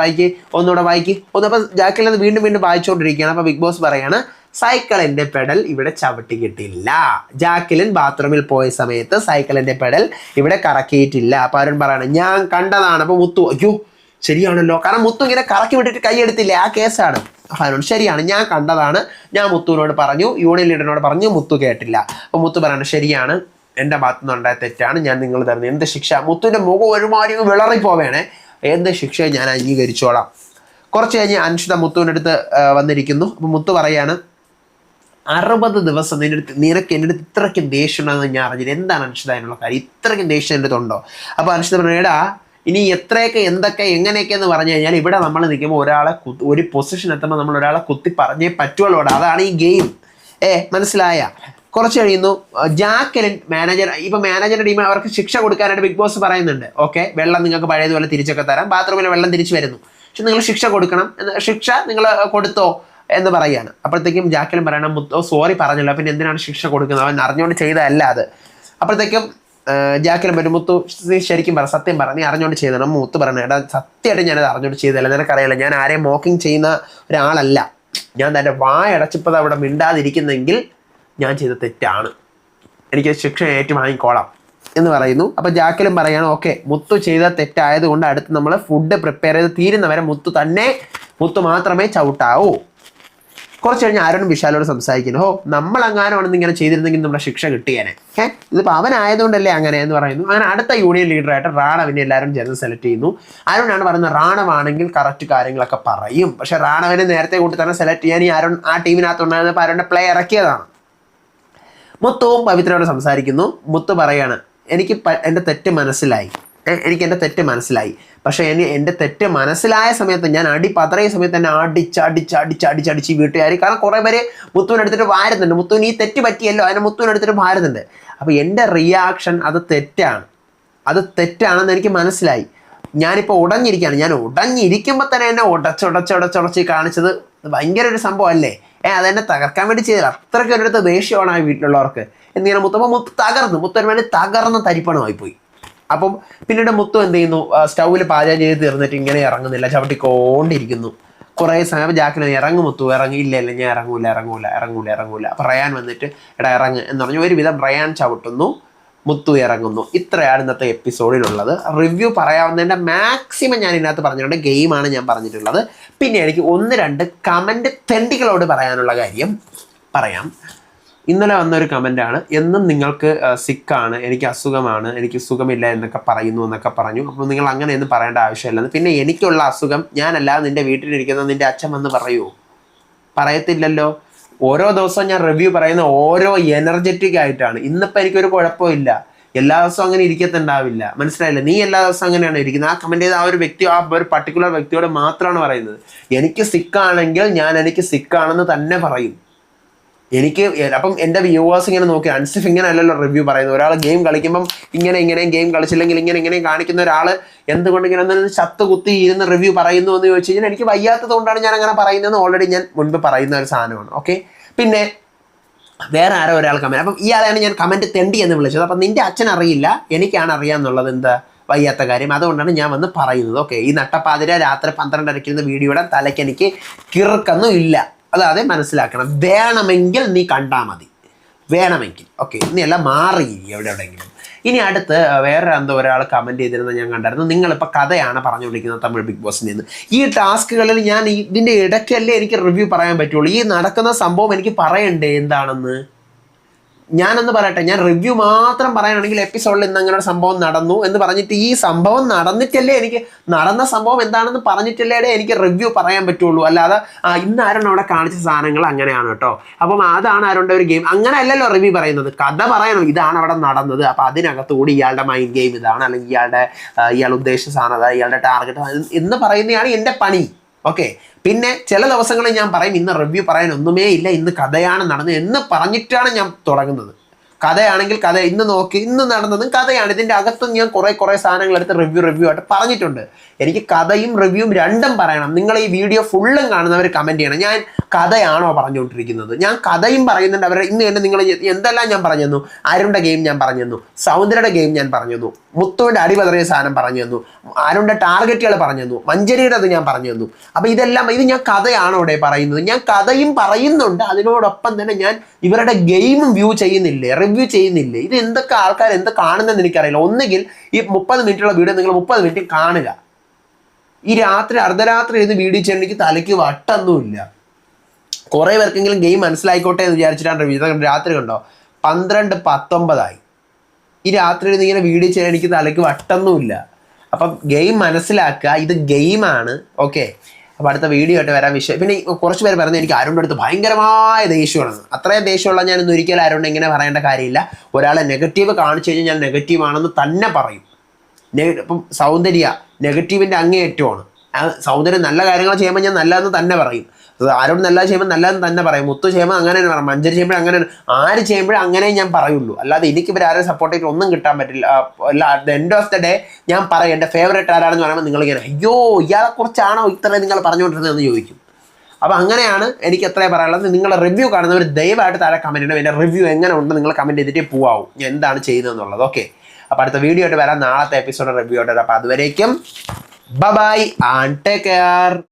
വായിക്കി. അപ്പോൾ ജാക്ലിൻ അത് വീണ്ടും വായിച്ചുകൊണ്ടിരിക്കുകയാണ്. അപ്പോൾ ബിഗ് ബോസ് പറയാണ് സൈക്കിളിൻ്റെ പെഡൽ ഇവിടെ ചവിട്ടിയിട്ടില്ല. ജാക്ലിൻ ബാത്റൂമിൽ പോയ സമയത്ത് സൈക്കിളിൻ്റെ പെഡൽ ഇവിടെ കറക്കിയിട്ടില്ല. അപ്പോൾ അരുൺ പറയണം ഞാൻ കണ്ടതാണ്. അപ്പോൾ മുത്തു അയ്യോ ശരിയാണല്ലോ, കാരണം മുത്തു ഇങ്ങനെ കറക്കി വിട്ടിട്ട് കൈയെടുത്തില്ലേ, ആ കേസാണ്. അരുൺ ശരിയാണ്, ഞാൻ കണ്ടതാണ്, ഞാൻ മുത്തുവിനോട് പറഞ്ഞു, യൂണിയൻ ലീഡറിനോട് പറഞ്ഞു, മുത്തു കേട്ടില്ല. അപ്പോൾ മുത്തു പറയണം ശരിയാണ്, എൻ്റെ ഭാഗത്തു നിന്നുണ്ടായ തെറ്റാണ്, ഞാൻ നിങ്ങൾ തരുന്നത് എന്ത് ശിക്ഷ. മുത്തുവിൻ്റെ മുഖം ഒരുമാതിരി വിളറിപ്പോവേണേ, എന്ത് ശിക്ഷയെ ഞാൻ അംഗീകരിച്ചോളാം. കുറച്ച് കഴിഞ്ഞ് അൻഷിത മുത്തുവിൻ്റെ അടുത്ത് വന്നിരിക്കുന്നു. അപ്പോൾ മുത്തു പറയാണ് 60 ദിവസം നിനക്ക് എൻ്റെ അടുത്ത് ഇത്രയ്ക്കും ദേഷ്യം ഉണ്ടെന്ന് ഞാൻ അറിഞ്ഞില്ല, എന്താണ് അൻഷിത അതിനുള്ള കാര്യം, ഇത്രയ്ക്കും ദേഷ്യം എൻ്റെ അടുത്തുണ്ടോ. അപ്പോൾ അൻഷിത പറഞ്ഞു എടാ ഇനി എത്രയൊക്കെ എന്തൊക്കെ എങ്ങനെയൊക്കെ എന്ന് പറഞ്ഞു കഴിഞ്ഞാൽ ഇവിടെ നമ്മൾ നിൽക്കുമ്പോൾ ഒരു പൊസിഷൻ എത്തുമ്പോൾ നമ്മൾ ഒരാളെ കുത്തി പറഞ്ഞേ പറ്റുള്ളൂ, അതാണ് ഈ ഗെയിം. മനസ്സിലായ. കുറച്ച് കഴിയുന്നു ജാക്ലിൻ മാനേജറിന്റെ ടീം അവർക്ക് ശിക്ഷ കൊടുക്കാനായിട്ട് ബിഗ് ബോസ് പറയുന്നുണ്ട്. ഓക്കെ, വെള്ളം നിങ്ങൾക്ക് പഴയതുപോലെ തിരിച്ചൊക്കെ തരാം, ബാത്റൂമിൽ വെള്ളം തിരിച്ചു വരുന്നു, പക്ഷെ നിങ്ങൾ ശിക്ഷ കൊടുക്കണം, ശിക്ഷ നിങ്ങൾ കൊടുത്തോ എന്ന് പറയുകയാണ്. അപ്പോഴത്തേക്കും ജാക്ലിൻ പറയണം സോറി പറഞ്ഞല്ലോ, പിന്നെ എന്തിനാണ് ശിക്ഷ കൊടുക്കുന്നത്, അവൻ അറിഞ്ഞുകൊണ്ട് ചെയ്തതല്ല അത്. അപ്പോഴത്തേക്കും ജാക്ലിൻ പറ്റും മുത്തു ശരിക്കും പറ, സത്യം പറ, നീ അറിഞ്ഞുകൊണ്ട് ചെയ്തതാണ്. മുത്ത് പറഞ്ഞു എടാ സത്യമായിട്ട് ഞാനത് അറിഞ്ഞുകൊണ്ട് ചെയ്തതല്ല, നിനക്കറിയില്ല ഞാൻ ആരെയും മോക്കിങ് ചെയ്യുന്ന ഒരാളല്ല, ഞാൻ തൻ്റെ വായടച്ചിപ്പോൾ അവിടെ മിണ്ടാതിരിക്കുന്നെങ്കിൽ ഞാൻ ചെയ്ത തെറ്റാണ്, എനിക്ക് ശിക്ഷ ഏറ്റുവാങ്ങിക്കോളാം എന്ന് പറയുന്നു. അപ്പോൾ ജാക്ലിൻ പറയാണ് ഓക്കെ മുത്തു ചെയ്ത തെറ്റായതുകൊണ്ട് അടുത്ത് നമ്മൾ ഫുഡ് പ്രിപ്പയർ ചെയ്ത് തീരുന്നവരെ മുത്തു മാത്രമേ ചവിട്ടാവൂ. കുറച്ച് കഴിഞ്ഞ് അരുൺ വിശാലോട് സംസാരിക്കുന്നു, നമ്മളെങ്ങാനാണെന്ന് ഇങ്ങനെ ചെയ്തിരുന്നെങ്കിൽ നമ്മുടെ ശിക്ഷ കിട്ടിയേനെ, ഇതിപ്പോൾ അവനായതുകൊണ്ടല്ലേ അങ്ങനെ എന്ന് പറയുന്നു. അങ്ങനെ അടുത്ത യൂണിയൻ ലീഡറായിട്ട് റാണവിനെ എല്ലാവരും ജനറൽ സെലക്ട് ചെയ്യുന്നു. അരുണാണ് പറയുന്നത് റാണവാണെങ്കിൽ കറക്റ്റ് കാര്യങ്ങളൊക്കെ പറയും, പക്ഷെ റാണവിനെ നേരത്തെ കൂട്ടി തന്നെ സെലക്ട് ചെയ്യാൻ ഈ അരുൺ ആ ടീമിനകത്തുണ്ടായിരുന്നപ്പോൾ അരുണിൻ്റെ പ്ലേ ഇറക്കിയതാണ്. മുത്തുവും പവിത്രയോട് സംസാരിക്കുന്നു. മുത്ത് പറയാണ് എനിക്ക് എൻ്റെ തെറ്റ് മനസ്സിലായി, പക്ഷേ എൻ്റെ തെറ്റ് മനസ്സിലായ സമയത്ത് ഞാൻ പതറിയ സമയത്ത് തന്നെ അടിച്ച് വീട്ടുകാർ, കാരണം കുറേ പേര് മുത്തുവിനെടുത്തിട്ട് വാരുന്നുണ്ട്, മുത്തുവിന് ഈ തെറ്റ് പറ്റിയല്ലോ അതിനെ മുത്തുവിനെടുത്തിട്ട് വാരുന്നുണ്ട്. അപ്പോൾ എൻ്റെ റിയാക്ഷൻ അത് തെറ്റാണെന്ന് എനിക്ക് മനസ്സിലായി. ഞാനിപ്പോൾ ഉടഞ്ഞിരിക്കുകയാണ്, ഞാൻ ഉടഞ്ഞിരിക്കുമ്പോൾ തന്നെ എന്നെ ഉടച്ച് കാണിച്ചത് ഭയങ്കര ഒരു സംഭവം അല്ലേ, അതെന്നെ തകർക്കാൻ വേണ്ടി ചെയ്തില്ല, അത്രയ്ക്ക് ഒരിടത്ത് ദേഷ്യമാണ് ആ വീട്ടിലുള്ളവർക്ക് എന്നിങ്ങനെ മുത്തൊരു വേണ്ടി തകർന്ന് തരിപ്പണമായി പോയി. അപ്പം പിന്നീട് മുത്തു എന്ത് ചെയ്യുന്നു, സ്റ്റൗവിൽ പാചകം ചെയ്ത് തീർന്നിട്ട് ഇങ്ങനെ ഇറങ്ങുന്നില്ല, ചവിട്ടിക്കൊണ്ടിരിക്കുന്നു. കുറേ സമയം ജാക്ലിൻ മുത്തു ഇല്ല ഞാൻ ഇറങ്ങൂല. അപ്പം റയാൻ വന്നിട്ട് എടാ ഇറങ്ങ് എന്ന് പറഞ്ഞു. ഒരുവിധം റയാൻ ചവിട്ടുന്നു, മുത്തു ഇറങ്ങുന്നു. ഇത്രയാണ് ഇന്നത്തെ എപ്പിസോഡിലുള്ളത്. റിവ്യൂ പറയാവുന്നതിൻ്റെ മാക്സിമം ഞാൻ ഇതിനകത്ത് പറഞ്ഞിട്ടുണ്ട്, ഗെയിമാണ് ഞാൻ പറഞ്ഞിട്ടുള്ളത്. പിന്നെ എനിക്ക് 1-2 കമൻറ്റ് തെണ്ടികളോട് പറയാനുള്ള കാര്യം പറയാം. ഇന്നലെ വന്നൊരു കമൻറ്റാണ്, എന്നും നിങ്ങൾക്ക് സിക്കാണ്, എനിക്ക് അസുഖമാണ്, എനിക്ക് സുഖമില്ല എന്നൊക്കെ പറഞ്ഞു. അപ്പോൾ നിങ്ങൾ അങ്ങനെയൊന്നും പറയേണ്ട ആവശ്യമില്ലെന്ന്. പിന്നെ എനിക്കുള്ള അസുഖം ഞാനല്ലാതെ നിൻ്റെ വീട്ടിലിരിക്കുന്ന നിൻ്റെ അച്ഛൻ വന്ന് പറയുമോ? പറയത്തില്ലല്ലോ. ഓരോ ദിവസവും ഞാൻ റിവ്യൂ പറയുന്ന ഓരോ എനർജറ്റിക് ആയിട്ടാണ്. ഇന്നിപ്പോൾ എനിക്കൊരു കുഴപ്പമില്ല, എല്ലാ ദിവസവും അങ്ങനെ ഇരിക്കത്തുണ്ടാവില്ല. മനസ്സിലായില്ല? നീ എല്ലാ ദിവസവും അങ്ങനെയാണ് ഇരിക്കുന്നത്. ആ കമന്റ് ചെയ്ത ആ ഒരു വ്യക്തി, ആ ഒരു പർട്ടിക്കുലർ വ്യക്തിയോട് മാത്രമാണ് പറയുന്നത്. എനിക്ക് സിക്കാണെങ്കിൽ ഞാൻ എനിക്ക് സിക്കാണെന്ന് തന്നെ പറയും. എനിക്ക് അപ്പം എൻ്റെ വ്യൂവേഴ്സ് ഇങ്ങനെ നോക്കി, അൻസിഫ് ഇങ്ങനെ അല്ലല്ലോ റിവ്യൂ പറയുന്നത്. ഒരാൾ ഗെയിം കളിക്കുമ്പം ഇങ്ങനെയും ഗെയിം കളിച്ചില്ലെങ്കിൽ ഇങ്ങനെയും കാണിക്കുന്ന ഒരാൾ എന്തുകൊണ്ട് ഇങ്ങനെ ഒന്ന് ശത്ത് കുത്തി ഇരുന്ന് റിവ്യൂ പറയുന്നു എന്ന് ചോദിച്ചു കഴിഞ്ഞാൽ എനിക്ക് വയ്യാത്തത് കൊണ്ടാണ് ഞാൻ അങ്ങനെ പറയുന്നതെന്ന് ഓൾറെഡി ഞാൻ മുൻപ് പറയുന്ന ഒരു സാധനമാണ്. ഓക്കെ, പിന്നെ വേറെ ആരോ ഒരാൾ കമൻറ്റ്, അപ്പം ഇയാളെയാണ് ഞാൻ കമൻറ്റ് തെണ്ടി എന്ന് വിളിച്ചത്. അപ്പം നിൻ്റെ അച്ഛൻ അറിയില്ല, എനിക്കാണ് അറിയാമെന്നുള്ളത് എന്താ വയ്യാത്ത കാര്യം, അതുകൊണ്ടാണ് ഞാൻ വന്ന് പറയുന്നത്. ഓക്കെ, ഈ നട്ടപ്പാതിര രാത്രി 12:30 വീഡിയോയുടെ തലയ്ക്ക് എനിക്ക് കിറുക്കൊന്നും ഇല്ല, അതാതെ മനസ്സിലാക്കണം. വേണമെങ്കിൽ നീ കണ്ടാൽ മതി, വേണമെങ്കിൽ. ഓക്കെ, നീ എല്ലാം മാറി എവിടെയെങ്കിലും. ഇനി അടുത്ത് വേറെ എന്തോ ഒരാൾ കമൻറ്റ് ചെയ്തിരുന്നത് ഞാൻ കണ്ടായിരുന്നു. നിങ്ങളിപ്പോൾ കഥയാണ് പറഞ്ഞുകൊണ്ടിരിക്കുന്നത് തമിഴ് ബിഗ് ബോസിൽ നിന്ന്. ഈ ടാസ്കുകളിൽ ഞാൻ ഇതിൻ്റെ ഇടയ്ക്കല്ലേ എനിക്ക് റിവ്യൂ പറയാൻ പറ്റുള്ളൂ. ഈ നടക്കുന്ന സംഭവം എനിക്ക് പറയണ്ടേ എന്താണെന്ന്? ഞാനൊന്ന് പറയട്ടെ, ഞാൻ റിവ്യൂ മാത്രം പറയാനാണെങ്കിൽ എപ്പിസോഡിൽ ഇന്ന് അങ്ങനെ ഒരു സംഭവം നടന്നു എന്ന് പറഞ്ഞിട്ട് ഈ സംഭവം നടന്നിട്ടല്ലേ എനിക്ക്, നടന്ന സംഭവം എന്താണെന്ന് പറഞ്ഞിട്ടല്ലേ എനിക്ക് റിവ്യൂ പറയാൻ പറ്റുള്ളൂ. അല്ലാതെ ഇന്ന് ആരാണ് അവിടെ കാണിച്ച സാധനങ്ങൾ അങ്ങനെയാണ് കേട്ടോ, അപ്പം അതാണ് ആരുടെ ഒരു ഗെയിം, അങ്ങനെ അല്ലല്ലോ റിവ്യൂ പറയുന്നത്. കഥ പറയണം, ഇതാണ് അവിടെ നടന്നത്, അപ്പം അതിനകത്തുകൂടി ഇയാളുടെ മൈൻഡ് ഗെയിം ഇതാണ്, അല്ലെങ്കിൽ ഇയാൾ ഉദ്ദേശിച്ച സാധനം അതാ, ഇയാളുടെ ടാർഗറ്റ് എന്ന് പറയുന്നതാണ് എൻ്റെ പണി. ഓക്കെ, പിന്നെ ചില ദിവസങ്ങളിൽ ഞാൻ പറയും ഇന്ന് റിവ്യൂ പറയാൻ ഒന്നുമേ ഇല്ല, ഇന്ന് കഥയാണ് നടന്നത് എന്ന് പറഞ്ഞിട്ടാണ് ഞാൻ തുടങ്ങുന്നത്. കഥയാണെങ്കിൽ കഥ ഇന്ന് നോക്കി, ഇന്ന് നടന്നതും കഥയാണ്. ഇതിൻ്റെ അകത്തും ഞാൻ കുറേ സാധനങ്ങൾ എടുത്ത് റിവ്യൂ ആയിട്ട് പറഞ്ഞിട്ടുണ്ട്. എനിക്ക് കഥയും റിവ്യൂവും രണ്ടും പറയണം. നിങ്ങൾ ഈ വീഡിയോ ഫുള്ളും കാണുന്നവർ കമൻറ്റ് ചെയ്യണം, ഞാൻ കഥയാണോ പറഞ്ഞുകൊണ്ടിരിക്കുന്നത്. ഞാൻ കഥയും പറയുന്നുണ്ട്. അവരെ ഇന്ന് തന്നെ നിങ്ങൾ എന്തെല്ലാം ഞാൻ പറഞ്ഞു തന്നു. അരുണിൻ്റെ ഗെയിം ഞാൻ പറഞ്ഞു തന്നു, സൗന്ദര്യയുടെ ഗെയിം ഞാൻ പറഞ്ഞു തന്നു, മുത്തുവിൻ്റെ അടിപതറിയ സാധനം പറഞ്ഞു തന്നു, അരുണിൻ്റെ ടാർഗറ്റുകൾ പറഞ്ഞു തന്നു, മഞ്ചരിയുടെ അത് ഞാൻ പറഞ്ഞു തന്നു. അപ്പോൾ ഇതെല്ലാം ഇത് ഞാൻ കഥയാണോ ഇവിടെ പറയുന്നത്? ഞാൻ കഥയും പറയുന്നുണ്ട്, അതിനോടൊപ്പം തന്നെ ഞാൻ ഇവരുടെ ഗെയിമും റിവ്യൂ ചെയ്യുന്നില്ലേ. ഇത് എന്തൊക്കെ ആൾക്കാർ എന്ത് കാണുന്നതെന്ന് എനിക്കറിയില്ല. ഒന്നുകിൽ ഈ 30 മിനിറ്റുള്ള വീഡിയോ നിങ്ങൾ 30 മിനിറ്റ് കാണുക. ഈ അർദ്ധരാത്രി ഇരുന്ന് വീഡിയോ ചെയ്യാൻ എനിക്ക് തലയ്ക്ക് വട്ടൊന്നുമില്ല. കുറേ പേർക്കെങ്കിലും ഗെയിം മനസ്സിലായിക്കോട്ടെ എന്ന് വിചാരിച്ചിട്ടാണ് റിവ്യൂ. രാത്രി കണ്ടോ 12:19 ഈ രാത്രി ഇരുന്ന് ഇങ്ങനെ വീഡിയോ ചെയ്യാൻ എനിക്ക് തലയ്ക്ക് വട്ടൊന്നുമില്ല. അപ്പം ഗെയിം മനസ്സിലാക്കുക, ഇത് ഗെയിമാണ്. ഓക്കെ, അപ്പോൾ അടുത്ത വീഡിയോ ആയിട്ട് വരാൻ വിഷയം. പിന്നെ കുറച്ച് പേര് പറയുന്നത് എനിക്ക് അരുണിൻ്റെ അടുത്ത് ഭയങ്കരമായ ദേഷ്യമാണെന്ന്. അത്രയും ദേഷ്യമുള്ള ഞാനൊന്നും ഒരിക്കലും അരുണിനെ ഇങ്ങനെ പറയേണ്ട കാര്യമില്ല. ഒരാളെ നെഗറ്റീവ് കാണിച്ചു കഴിഞ്ഞാൽ ഞാൻ നെഗറ്റീവാണെന്ന് തന്നെ പറയും. ഇപ്പം സൗന്ദര്യ നെഗറ്റീവിൻ്റെ അങ്ങേയറ്റമാണ്. സൗന്ദര്യം നല്ല കാര്യങ്ങൾ ചെയ്യുമ്പോൾ ഞാൻ നല്ലതെന്ന് തന്നെ പറയും. ആരോട് നല്ല ചെയ്യുമ്പോൾ നല്ലതെന്ന് തന്നെ പറയും. മുത്തു ചെയ്യുമ്പോൾ അങ്ങനെ പറയും, മഞ്ചരി ചെയ്യുമ്പോൾ അങ്ങനെ, ആര് ചെയ്യുമ്പോഴും അങ്ങനെ ഞാൻ പറയുള്ളൂ. അല്ലാതെ എനിക്ക് ഇവർ ആരും സപ്പോർട്ട് ചെയ്തിട്ട് ഒന്നും കിട്ടാൻ പറ്റില്ല. അല്ല, at the end of the day ഞാൻ പറയും എൻ്റെ ഫേവറേറ്റ് ആരാണെന്ന് പറയുമ്പോൾ നിങ്ങളിങ്ങനെ അയ്യോ ഇയാളെക്കുറിച്ചാണോ ഇത്രയും നിങ്ങൾ പറഞ്ഞുകൊണ്ടിരുന്നതെന്ന് ചോദിക്കും. അപ്പോൾ അങ്ങനെയാണ് എനിക്ക് എത്രയും പറയാനുള്ളത്. നിങ്ങൾ റിവ്യൂ കാണുന്നവർ ദയവായിട്ട് താഴെ കമൻറ്റ് ചെയ്യണം. എൻ്റെ റിവ്യൂ എങ്ങനെ ഉണ്ട് നിങ്ങൾ കമൻറ്റ് ചെയ്തിട്ടേ പോവാവും ഞാൻ എന്താണ് ചെയ്യുന്നതെന്നുള്ളത്. ഓക്കെ, അപ്പോൾ അടുത്ത വീഡിയോ ആയിട്ട് വരാം, നാളത്തെ എപ്പിസോഡ് റിവ്യൂ ആയിട്ട് വരാം. അപ്പോൾ അതുവരേക്കും ബൈ ആൻഡ് ടേക്ക് കെയർ.